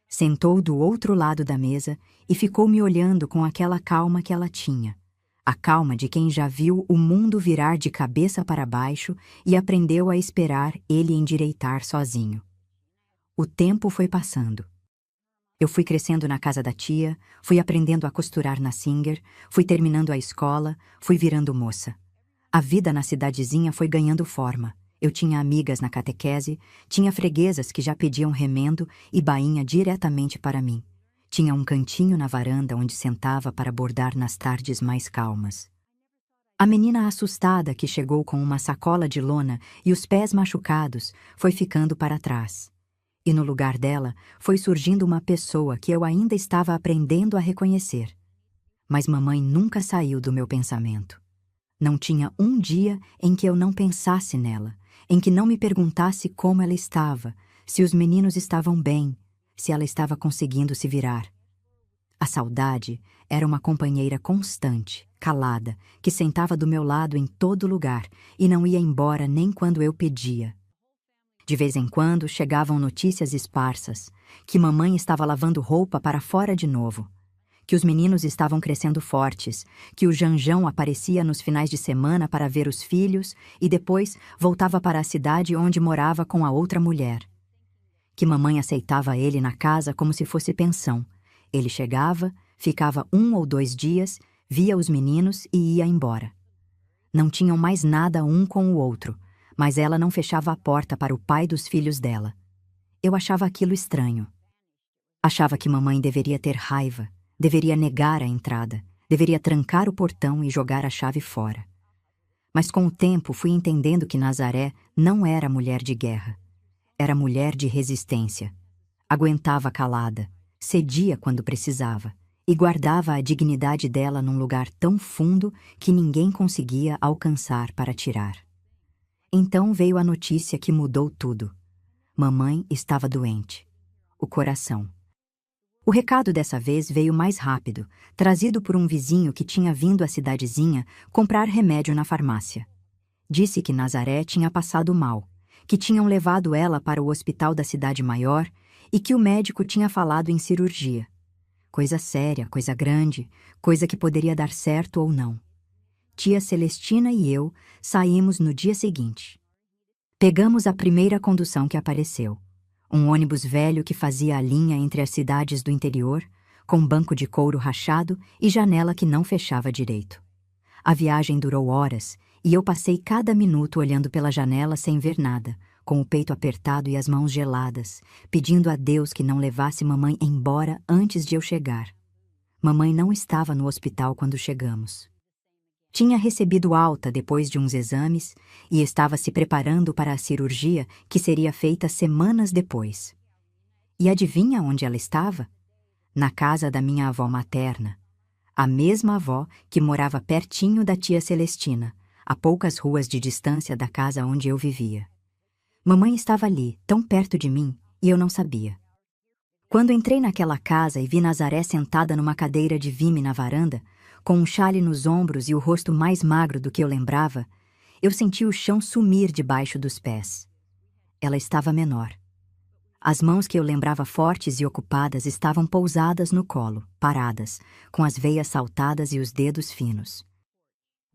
Sentou do outro lado da mesa e ficou me olhando com aquela calma que ela tinha, a calma de quem já viu o mundo virar de cabeça para baixo e aprendeu a esperar ele endireitar sozinho. O tempo foi passando. Eu fui crescendo na casa da tia, fui aprendendo a costurar na Singer, fui terminando a escola, fui virando moça. A vida na cidadezinha foi ganhando forma. Eu tinha amigas na catequese, tinha freguesas que já pediam remendo e bainha diretamente para mim. Tinha um cantinho na varanda onde sentava para bordar nas tardes mais calmas. A menina assustada que chegou com uma sacola de lona e os pés machucados foi ficando para trás. E no lugar dela foi surgindo uma pessoa que eu ainda estava aprendendo a reconhecer. Mas mamãe nunca saiu do meu pensamento. Não tinha um dia em que eu não pensasse nela, em que não me perguntasse como ela estava, se os meninos estavam bem, se ela estava conseguindo se virar. A saudade era uma companheira constante, calada, que sentava do meu lado em todo lugar e não ia embora nem quando eu pedia. De vez em quando chegavam notícias esparsas, que mamãe estava lavando roupa para fora de novo, que os meninos estavam crescendo fortes, que o Janjão aparecia nos finais de semana para ver os filhos e depois voltava para a cidade onde morava com a outra mulher. Que mamãe aceitava ele na casa como se fosse pensão. Ele chegava, ficava 1 ou 2 dias, via os meninos e ia embora. Não tinham mais nada um com o outro, mas ela não fechava a porta para o pai dos filhos dela. Eu achava aquilo estranho. Achava que mamãe deveria ter raiva, deveria negar a entrada, deveria trancar o portão e jogar a chave fora. Mas com o tempo fui entendendo que Nazaré não era mulher de guerra. Era mulher de resistência. Aguentava calada, cedia quando precisava e guardava a dignidade dela num lugar tão fundo que ninguém conseguia alcançar para tirar. Então veio a notícia que mudou tudo. Mamãe estava doente. O coração. O recado dessa vez veio mais rápido, trazido por um vizinho que tinha vindo à cidadezinha comprar remédio na farmácia. Disse que Nazaré tinha passado mal, que tinham levado ela para o hospital da cidade maior e que o médico tinha falado em cirurgia. Coisa séria, coisa grande, coisa que poderia dar certo ou não. Tia Celestina e eu saímos no dia seguinte. Pegamos a primeira condução que apareceu. Um ônibus velho que fazia a linha entre as cidades do interior, com banco de couro rachado e janela que não fechava direito. A viagem durou horas e eu passei cada minuto olhando pela janela sem ver nada, com o peito apertado e as mãos geladas, pedindo a Deus que não levasse mamãe embora antes de eu chegar. Mamãe não estava no hospital quando chegamos. Tinha recebido alta depois de uns exames e estava se preparando para a cirurgia que seria feita semanas depois. E adivinha onde ela estava? Na casa da minha avó materna. A mesma avó que morava pertinho da tia Celestina, a poucas ruas de distância da casa onde eu vivia. Mamãe estava ali, tão perto de mim, e eu não sabia. Quando entrei naquela casa e vi Nazaré sentada numa cadeira de vime na varanda, com um chale nos ombros e o rosto mais magro do que eu lembrava, eu senti o chão sumir debaixo dos pés. Ela estava menor. As mãos que eu lembrava fortes e ocupadas estavam pousadas no colo, paradas, com as veias saltadas e os dedos finos.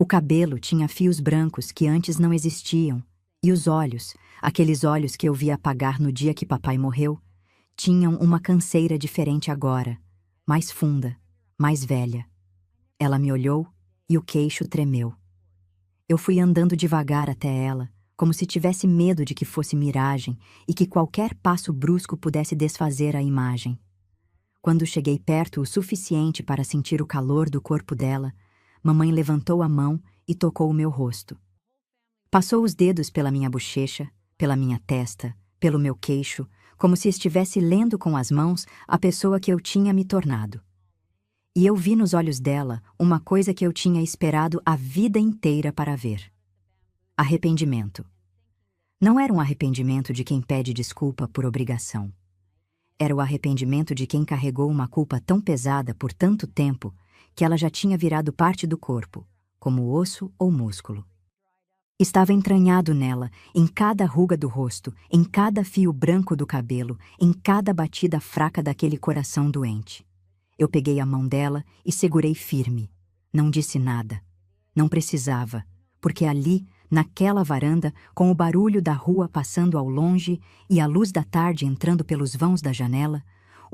O cabelo tinha fios brancos que antes não existiam, e os olhos, aqueles olhos que eu vi apagar no dia que papai morreu, tinham uma canseira diferente agora, mais funda, mais velha. Ela me olhou e o queixo tremeu. Eu fui andando devagar até ela, como se tivesse medo de que fosse miragem e que qualquer passo brusco pudesse desfazer a imagem. Quando cheguei perto o suficiente para sentir o calor do corpo dela, mamãe levantou a mão e tocou o meu rosto. Passou os dedos pela minha bochecha, pela minha testa, pelo meu queixo, como se estivesse lendo com as mãos a pessoa que eu tinha me tornado. E eu vi nos olhos dela uma coisa que eu tinha esperado a vida inteira para ver. Arrependimento. Não era um arrependimento de quem pede desculpa por obrigação. Era o arrependimento de quem carregou uma culpa tão pesada por tanto tempo que ela já tinha virado parte do corpo, como osso ou músculo. Estava entranhado nela, em cada ruga do rosto, em cada fio branco do cabelo, em cada batida fraca daquele coração doente. Eu peguei a mão dela e segurei firme. Não disse nada. Não precisava, porque ali, naquela varanda, com o barulho da rua passando ao longe e a luz da tarde entrando pelos vãos da janela,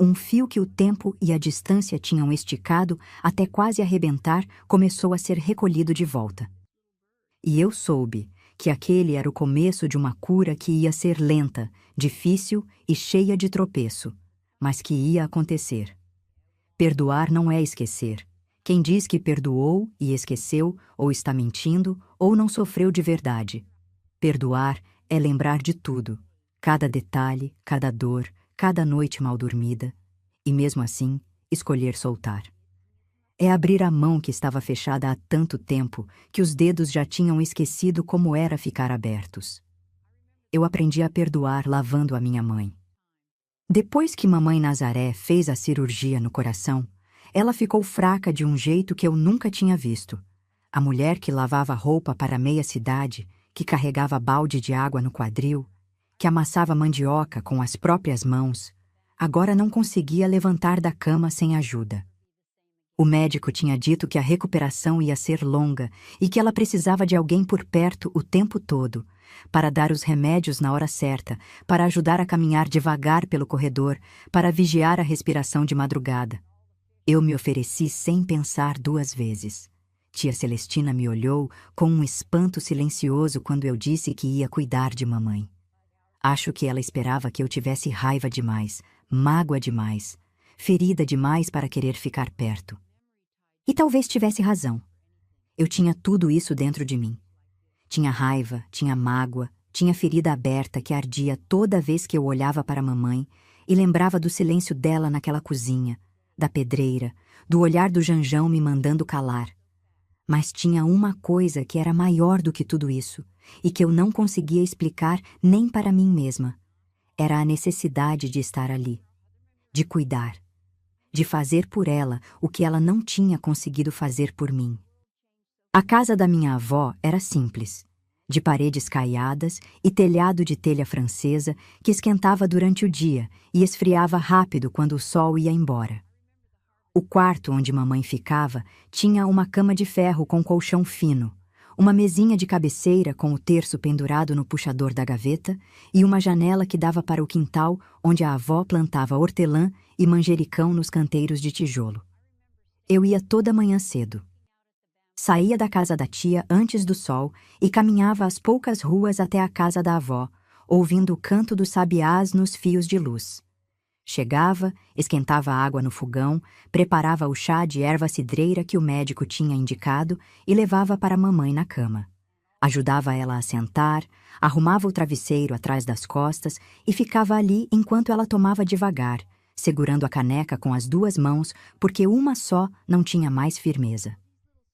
um fio que o tempo e a distância tinham esticado até quase arrebentar começou a ser recolhido de volta. E eu soube que aquele era o começo de uma cura que ia ser lenta, difícil e cheia de tropeço, mas que ia acontecer. Perdoar não é esquecer. Quem diz que perdoou e esqueceu, ou está mentindo, ou não sofreu de verdade. Perdoar é lembrar de tudo, cada detalhe, cada dor, cada noite mal dormida, e mesmo assim, escolher soltar. É abrir a mão que estava fechada há tanto tempo que os dedos já tinham esquecido como era ficar abertos. Eu aprendi a perdoar lavando a minha mãe. Depois que mamãe Nazaré fez a cirurgia no coração, ela ficou fraca de um jeito que eu nunca tinha visto. A mulher que lavava roupa para meia cidade, que carregava balde de água no quadril, que amassava mandioca com as próprias mãos, agora não conseguia levantar da cama sem ajuda. O médico tinha dito que a recuperação ia ser longa e que ela precisava de alguém por perto o tempo todo, para dar os remédios na hora certa, para ajudar a caminhar devagar pelo corredor, para vigiar a respiração de madrugada. Eu me ofereci sem pensar duas vezes. Tia Celestina me olhou com um espanto silencioso quando eu disse que ia cuidar de mamãe. Acho que ela esperava que eu tivesse raiva demais, mágoa demais, ferida demais para querer ficar perto. E talvez tivesse razão. Eu tinha tudo isso dentro de mim. Tinha raiva, tinha mágoa, tinha ferida aberta que ardia toda vez que eu olhava para a mamãe e lembrava do silêncio dela naquela cozinha, da pedreira, do olhar do Janjão me mandando calar. Mas tinha uma coisa que era maior do que tudo isso e que eu não conseguia explicar nem para mim mesma. Era a necessidade de estar ali, de cuidar, de fazer por ela o que ela não tinha conseguido fazer por mim. A casa da minha avó era simples, de paredes caiadas e telhado de telha francesa que esquentava durante o dia e esfriava rápido quando o sol ia embora. O quarto onde mamãe ficava tinha uma cama de ferro com colchão fino, uma mesinha de cabeceira com o terço pendurado no puxador da gaveta e uma janela que dava para o quintal onde a avó plantava hortelã e manjericão nos canteiros de tijolo. Eu ia toda manhã cedo. Saía da casa da tia antes do sol e caminhava as poucas ruas até a casa da avó, ouvindo o canto dos sabiás nos fios de luz. Chegava, esquentava a água no fogão, preparava o chá de erva cidreira que o médico tinha indicado e levava para a mamãe na cama. Ajudava ela a sentar, arrumava o travesseiro atrás das costas e ficava ali enquanto ela tomava devagar, segurando a caneca com as duas mãos porque uma só não tinha mais firmeza.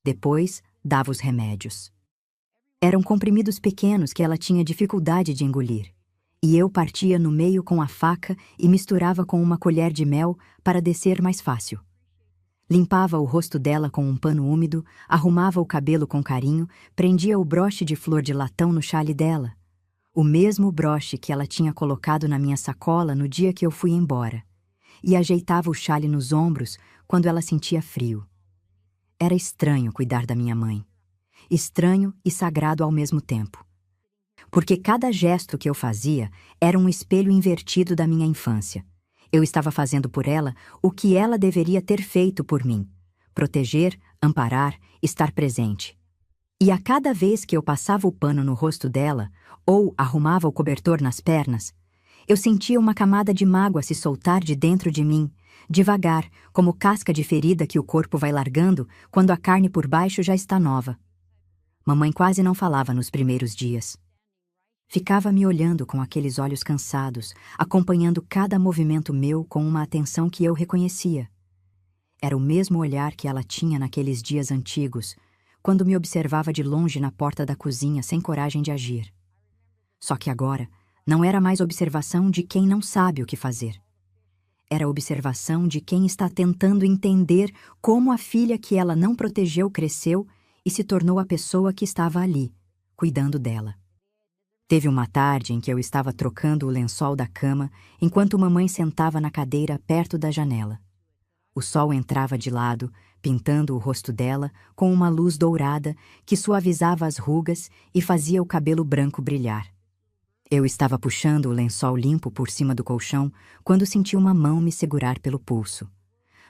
Depois, dava os remédios. Eram comprimidos pequenos que ela tinha dificuldade de engolir, e eu partia no meio com a faca e misturava com uma colher de mel para descer mais fácil. Limpava o rosto dela com um pano úmido, arrumava o cabelo com carinho, prendia o broche de flor de latão no chale dela, o mesmo broche que ela tinha colocado na minha sacola no dia que eu fui embora, e ajeitava o chale nos ombros quando ela sentia frio. Era estranho cuidar da minha mãe. estranho e sagrado ao mesmo tempo. Porque cada gesto que eu fazia era um espelho invertido da minha infância. Eu estava fazendo por ela o que ela deveria ter feito por mim: proteger, amparar, estar presente. E a cada vez que eu passava o pano no rosto dela, ou arrumava o cobertor nas pernas, eu sentia uma camada de mágoa se soltar de dentro de mim, devagar, como casca de ferida que o corpo vai largando quando a carne por baixo já está nova. Mamãe quase não falava nos primeiros dias. Ficava me olhando com aqueles olhos cansados, acompanhando cada movimento meu com uma atenção que eu reconhecia. Era o mesmo olhar que ela tinha naqueles dias antigos, quando me observava de longe na porta da cozinha sem coragem de agir. Só que agora não era mais observação de quem não sabe o que fazer. Era observação de quem está tentando entender como a filha que ela não protegeu cresceu e se tornou a pessoa que estava ali, cuidando dela. Teve uma tarde em que eu estava trocando o lençol da cama enquanto mamãe sentava na cadeira perto da janela. O sol entrava de lado, pintando o rosto dela com uma luz dourada que suavizava as rugas e fazia o cabelo branco brilhar. Eu estava puxando o lençol limpo por cima do colchão quando senti uma mão me segurar pelo pulso.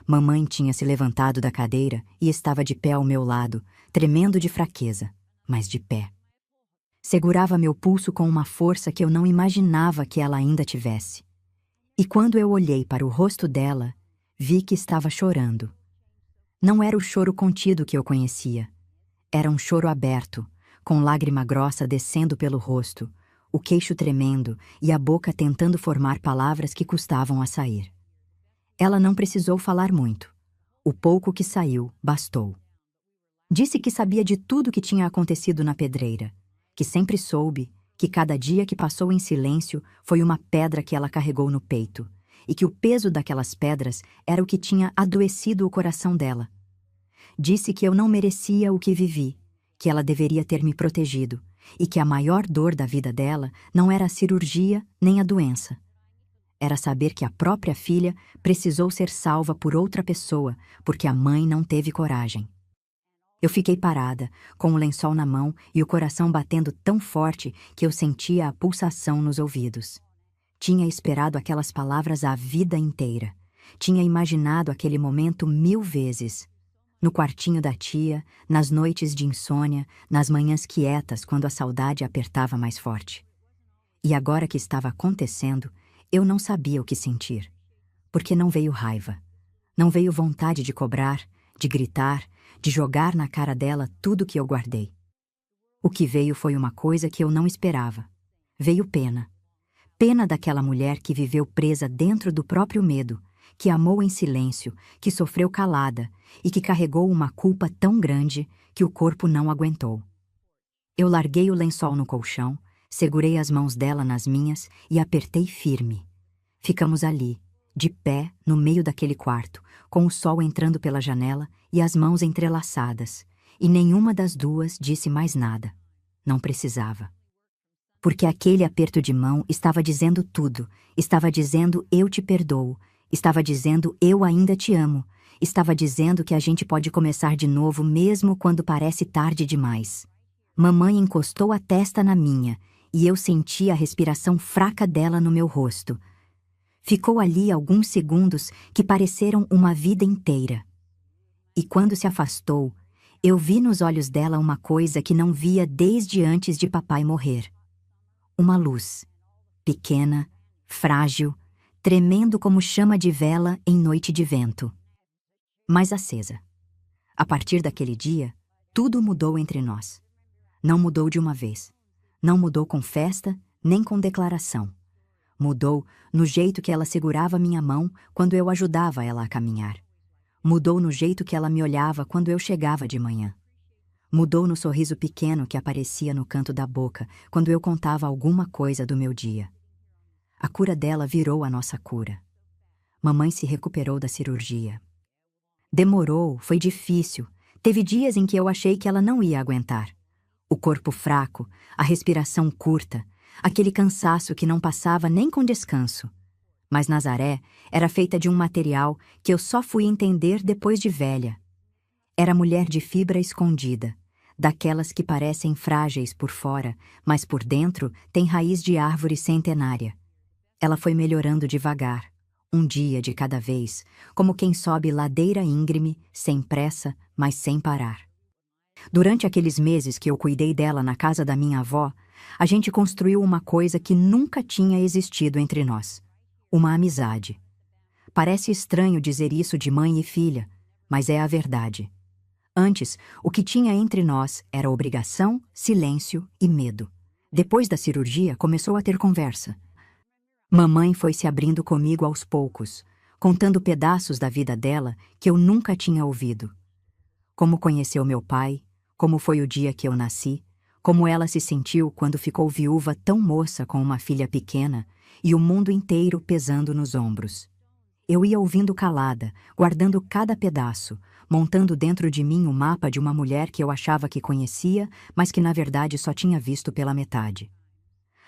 Mamãe tinha se levantado da cadeira e estava de pé ao meu lado, tremendo de fraqueza, mas de pé. Segurava meu pulso com uma força que eu não imaginava que ela ainda tivesse. E quando eu olhei para o rosto dela, vi que estava chorando. Não era o choro contido que eu conhecia. Era um choro aberto, com lágrima grossa descendo pelo rosto, o queixo tremendo e a boca tentando formar palavras que custavam a sair. Ela não precisou falar muito. O pouco que saiu bastou. Disse que sabia de tudo que tinha acontecido na pedreira, que sempre soube que cada dia que passou em silêncio foi uma pedra que ela carregou no peito, e que o peso daquelas pedras era o que tinha adoecido o coração dela. Disse que eu não merecia o que vivi, que ela deveria ter me protegido, e que a maior dor da vida dela não era a cirurgia nem a doença. Era saber que a própria filha precisou ser salva por outra pessoa, porque a mãe não teve coragem. Eu fiquei parada, com o lençol na mão e o coração batendo tão forte que eu sentia a pulsação nos ouvidos. Tinha esperado aquelas palavras a vida inteira. Tinha imaginado aquele momento 1000 vezes. No quartinho da tia, nas noites de insônia, nas manhãs quietas quando a saudade apertava mais forte. E agora que estava acontecendo, eu não sabia o que sentir. Porque não veio raiva. Não veio vontade de cobrar, de gritar, de jogar na cara dela tudo que eu guardei. O que veio foi uma coisa que eu não esperava. Veio pena. Pena daquela mulher que viveu presa dentro do próprio medo, que amou em silêncio, que sofreu calada e que carregou uma culpa tão grande que o corpo não aguentou. Eu larguei o lençol no colchão, segurei as mãos dela nas minhas e apertei firme. Ficamos ali, de pé, no meio daquele quarto, com o sol entrando pela janela e as mãos entrelaçadas, e nenhuma das duas disse mais nada. Não precisava. Porque aquele aperto de mão estava dizendo tudo, estava dizendo eu te perdoo, estava dizendo eu ainda te amo, estava dizendo que a gente pode começar de novo mesmo quando parece tarde demais. Mamãe encostou a testa na minha e eu senti a respiração fraca dela no meu rosto. Ficou ali alguns segundos que pareceram uma vida inteira. E quando se afastou, eu vi nos olhos dela uma coisa que não via desde antes de papai morrer. Uma luz, pequena, frágil, tremendo como chama de vela em noite de vento. Mas acesa. A partir daquele dia, tudo mudou entre nós. Não mudou de uma vez. Não mudou com festa, nem com declaração. Mudou no jeito que ela segurava minha mão quando eu ajudava ela a caminhar. Mudou no jeito que ela me olhava quando eu chegava de manhã. Mudou no sorriso pequeno que aparecia no canto da boca quando eu contava alguma coisa do meu dia. A cura dela virou a nossa cura. Mamãe se recuperou da cirurgia. Demorou, foi difícil. Teve dias em que eu achei que ela não ia aguentar. O corpo fraco, a respiração curta, aquele cansaço que não passava nem com descanso. Mas Nazaré era feita de um material que eu só fui entender depois de velha. Era mulher de fibra escondida, daquelas que parecem frágeis por fora, mas por dentro têm raiz de árvore centenária. Ela foi melhorando devagar, um dia de cada vez, como quem sobe ladeira íngreme, sem pressa, mas sem parar. Durante aqueles meses que eu cuidei dela na casa da minha avó, a gente construiu uma coisa que nunca tinha existido entre nós: uma amizade. Parece estranho dizer isso de mãe e filha, mas é a verdade. Antes, o que tinha entre nós era obrigação, silêncio e medo. Depois da cirurgia, começou a ter conversa. Mamãe foi se abrindo comigo aos poucos, contando pedaços da vida dela que eu nunca tinha ouvido. Como conheceu meu pai, como foi o dia que eu nasci, como ela se sentiu quando ficou viúva tão moça com uma filha pequena e o mundo inteiro pesando nos ombros. Eu ia ouvindo calada, guardando cada pedaço, montando dentro de mim o mapa de uma mulher que eu achava que conhecia, mas que na verdade só tinha visto pela metade.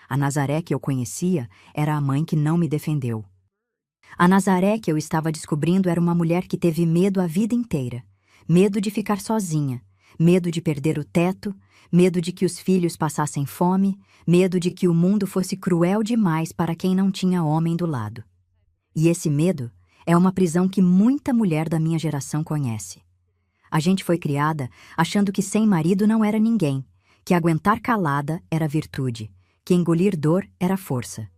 A Nazaré que eu conhecia era a mãe que não me defendeu. A Nazaré que eu estava descobrindo era uma mulher que teve medo a vida inteira. Medo de ficar sozinha, medo de perder o teto, medo de que os filhos passassem fome, medo de que o mundo fosse cruel demais para quem não tinha homem do lado. E esse medo é uma prisão que muita mulher da minha geração conhece. A gente foi criada achando que sem marido não era ninguém, que aguentar calada era virtude, que engolir dor era força.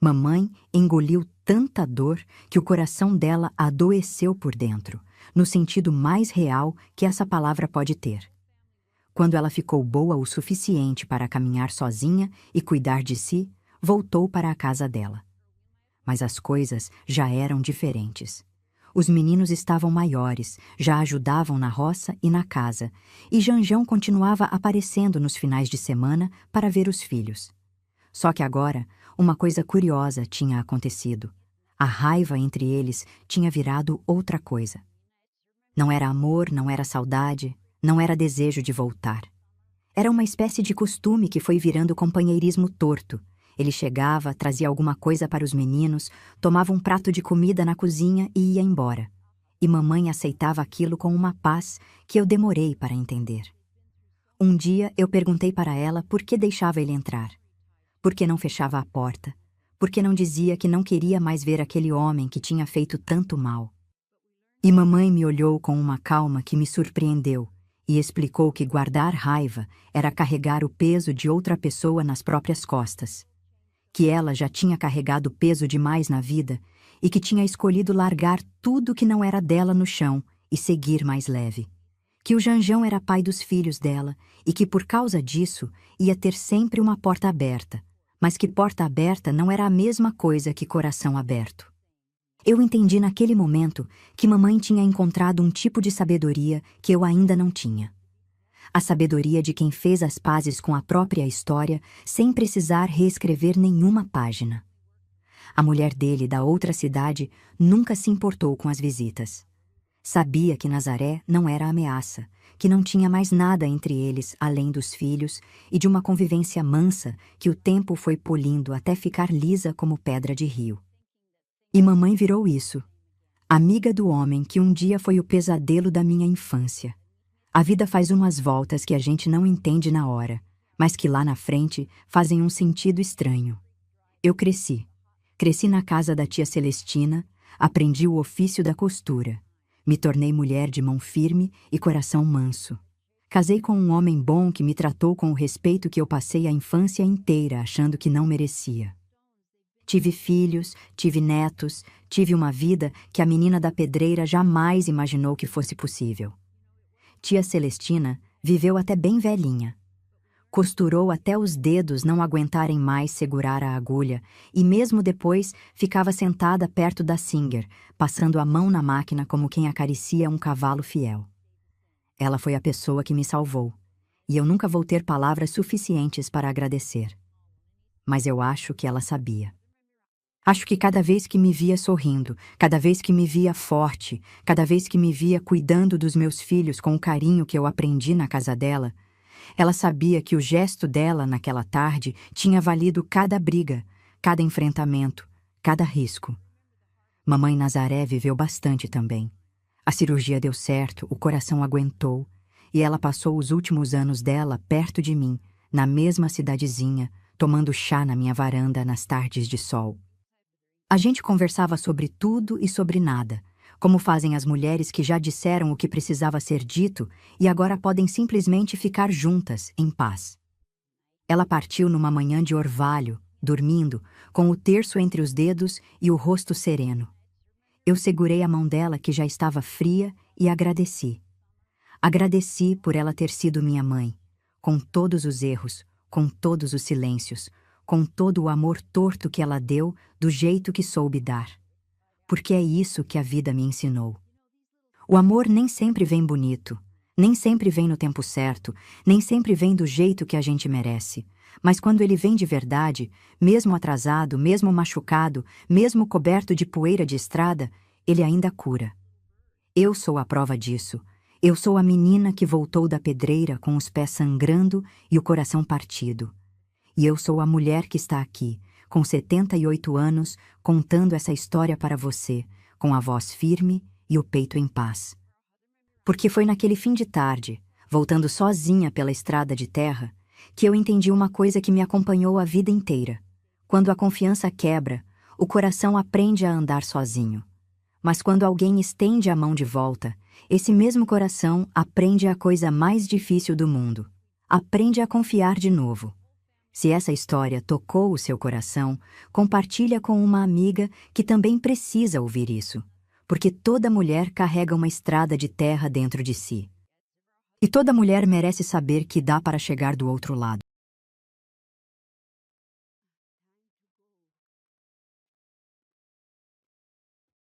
Mamãe engoliu tanta dor que o coração dela adoeceu por dentro, no sentido mais real que essa palavra pode ter. Quando ela ficou boa o suficiente para caminhar sozinha e cuidar de si, voltou para a casa dela. Mas as coisas já eram diferentes. Os meninos estavam maiores, já ajudavam na roça e na casa, e Janjão continuava aparecendo nos finais de semana para ver os filhos. Só que agora, uma coisa curiosa tinha acontecido. A raiva entre eles tinha virado outra coisa. Não era amor, não era saudade, não era desejo de voltar. Era uma espécie de costume que foi virando companheirismo torto. Ele chegava, trazia alguma coisa para os meninos, tomava um prato de comida na cozinha e ia embora. E mamãe aceitava aquilo com uma paz que eu demorei para entender. Um dia eu perguntei para ela por que deixava ele entrar. Por que não fechava a porta? Por que não dizia que não queria mais ver aquele homem que tinha feito tanto mal? E mamãe me olhou com uma calma que me surpreendeu e explicou que guardar raiva era carregar o peso de outra pessoa nas próprias costas. Que ela já tinha carregado peso demais na vida e que tinha escolhido largar tudo que não era dela no chão e seguir mais leve. Que o Janjão era pai dos filhos dela e que por causa disso ia ter sempre uma porta aberta, mas que porta aberta não era a mesma coisa que coração aberto. Eu entendi naquele momento que mamãe tinha encontrado um tipo de sabedoria que eu ainda não tinha. A sabedoria de quem fez as pazes com a própria história sem precisar reescrever nenhuma página. A mulher dele, da outra cidade, nunca se importou com as visitas. Sabia que Nazaré não era ameaça, que não tinha mais nada entre eles além dos filhos e de uma convivência mansa que o tempo foi polindo até ficar lisa como pedra de rio. E mamãe virou isso, amiga do homem que um dia foi o pesadelo da minha infância. A vida faz umas voltas que a gente não entende na hora, mas que lá na frente fazem um sentido estranho. Eu cresci. Cresci na casa da tia Celestina, aprendi o ofício da costura. Me tornei mulher de mão firme e coração manso. Casei com um homem bom que me tratou com o respeito que eu passei a infância inteira achando que não merecia. Tive filhos, tive netos, tive uma vida que a menina da pedreira jamais imaginou que fosse possível. Tia Celestina viveu até bem velhinha. Costurou até os dedos não aguentarem mais segurar a agulha e mesmo depois ficava sentada perto da Singer, passando a mão na máquina como quem acaricia um cavalo fiel. Ela foi a pessoa que me salvou, e eu nunca vou ter palavras suficientes para agradecer. Mas eu acho que ela sabia. Acho que cada vez que me via sorrindo, cada vez que me via forte, cada vez que me via cuidando dos meus filhos com o carinho que eu aprendi na casa dela, ela sabia que o gesto dela naquela tarde tinha valido cada briga, cada enfrentamento, cada risco. Mamãe Nazaré viveu bastante também. A cirurgia deu certo, o coração aguentou, e ela passou os últimos anos dela perto de mim, na mesma cidadezinha, tomando chá na minha varanda nas tardes de sol. A gente conversava sobre tudo e sobre nada, como fazem as mulheres que já disseram o que precisava ser dito e agora podem simplesmente ficar juntas, em paz. Ela partiu numa manhã de orvalho, dormindo, com o terço entre os dedos e o rosto sereno. Eu segurei a mão dela, que já estava fria, e agradeci. Agradeci por ela ter sido minha mãe, com todos os erros, com todos os silêncios, com todo o amor torto que ela deu do jeito que soube dar. Porque é isso que a vida me ensinou. O amor nem sempre vem bonito, nem sempre vem no tempo certo, nem sempre vem do jeito que a gente merece. Mas quando ele vem de verdade, mesmo atrasado, mesmo machucado, mesmo coberto de poeira de estrada, ele ainda cura. Eu sou a prova disso. Eu sou a menina que voltou da pedreira com os pés sangrando e o coração partido. E eu sou a mulher que está aqui, com 78 anos, contando essa história para você, com a voz firme e o peito em paz. Porque foi naquele fim de tarde, voltando sozinha pela estrada de terra, que eu entendi uma coisa que me acompanhou a vida inteira. Quando a confiança quebra, o coração aprende a andar sozinho. Mas quando alguém estende a mão de volta, esse mesmo coração aprende a coisa mais difícil do mundo. Aprende a confiar de novo. Se essa história tocou o seu coração, compartilha com uma amiga que também precisa ouvir isso, porque toda mulher carrega uma estrada de terra dentro de si. E toda mulher merece saber que dá para chegar do outro lado.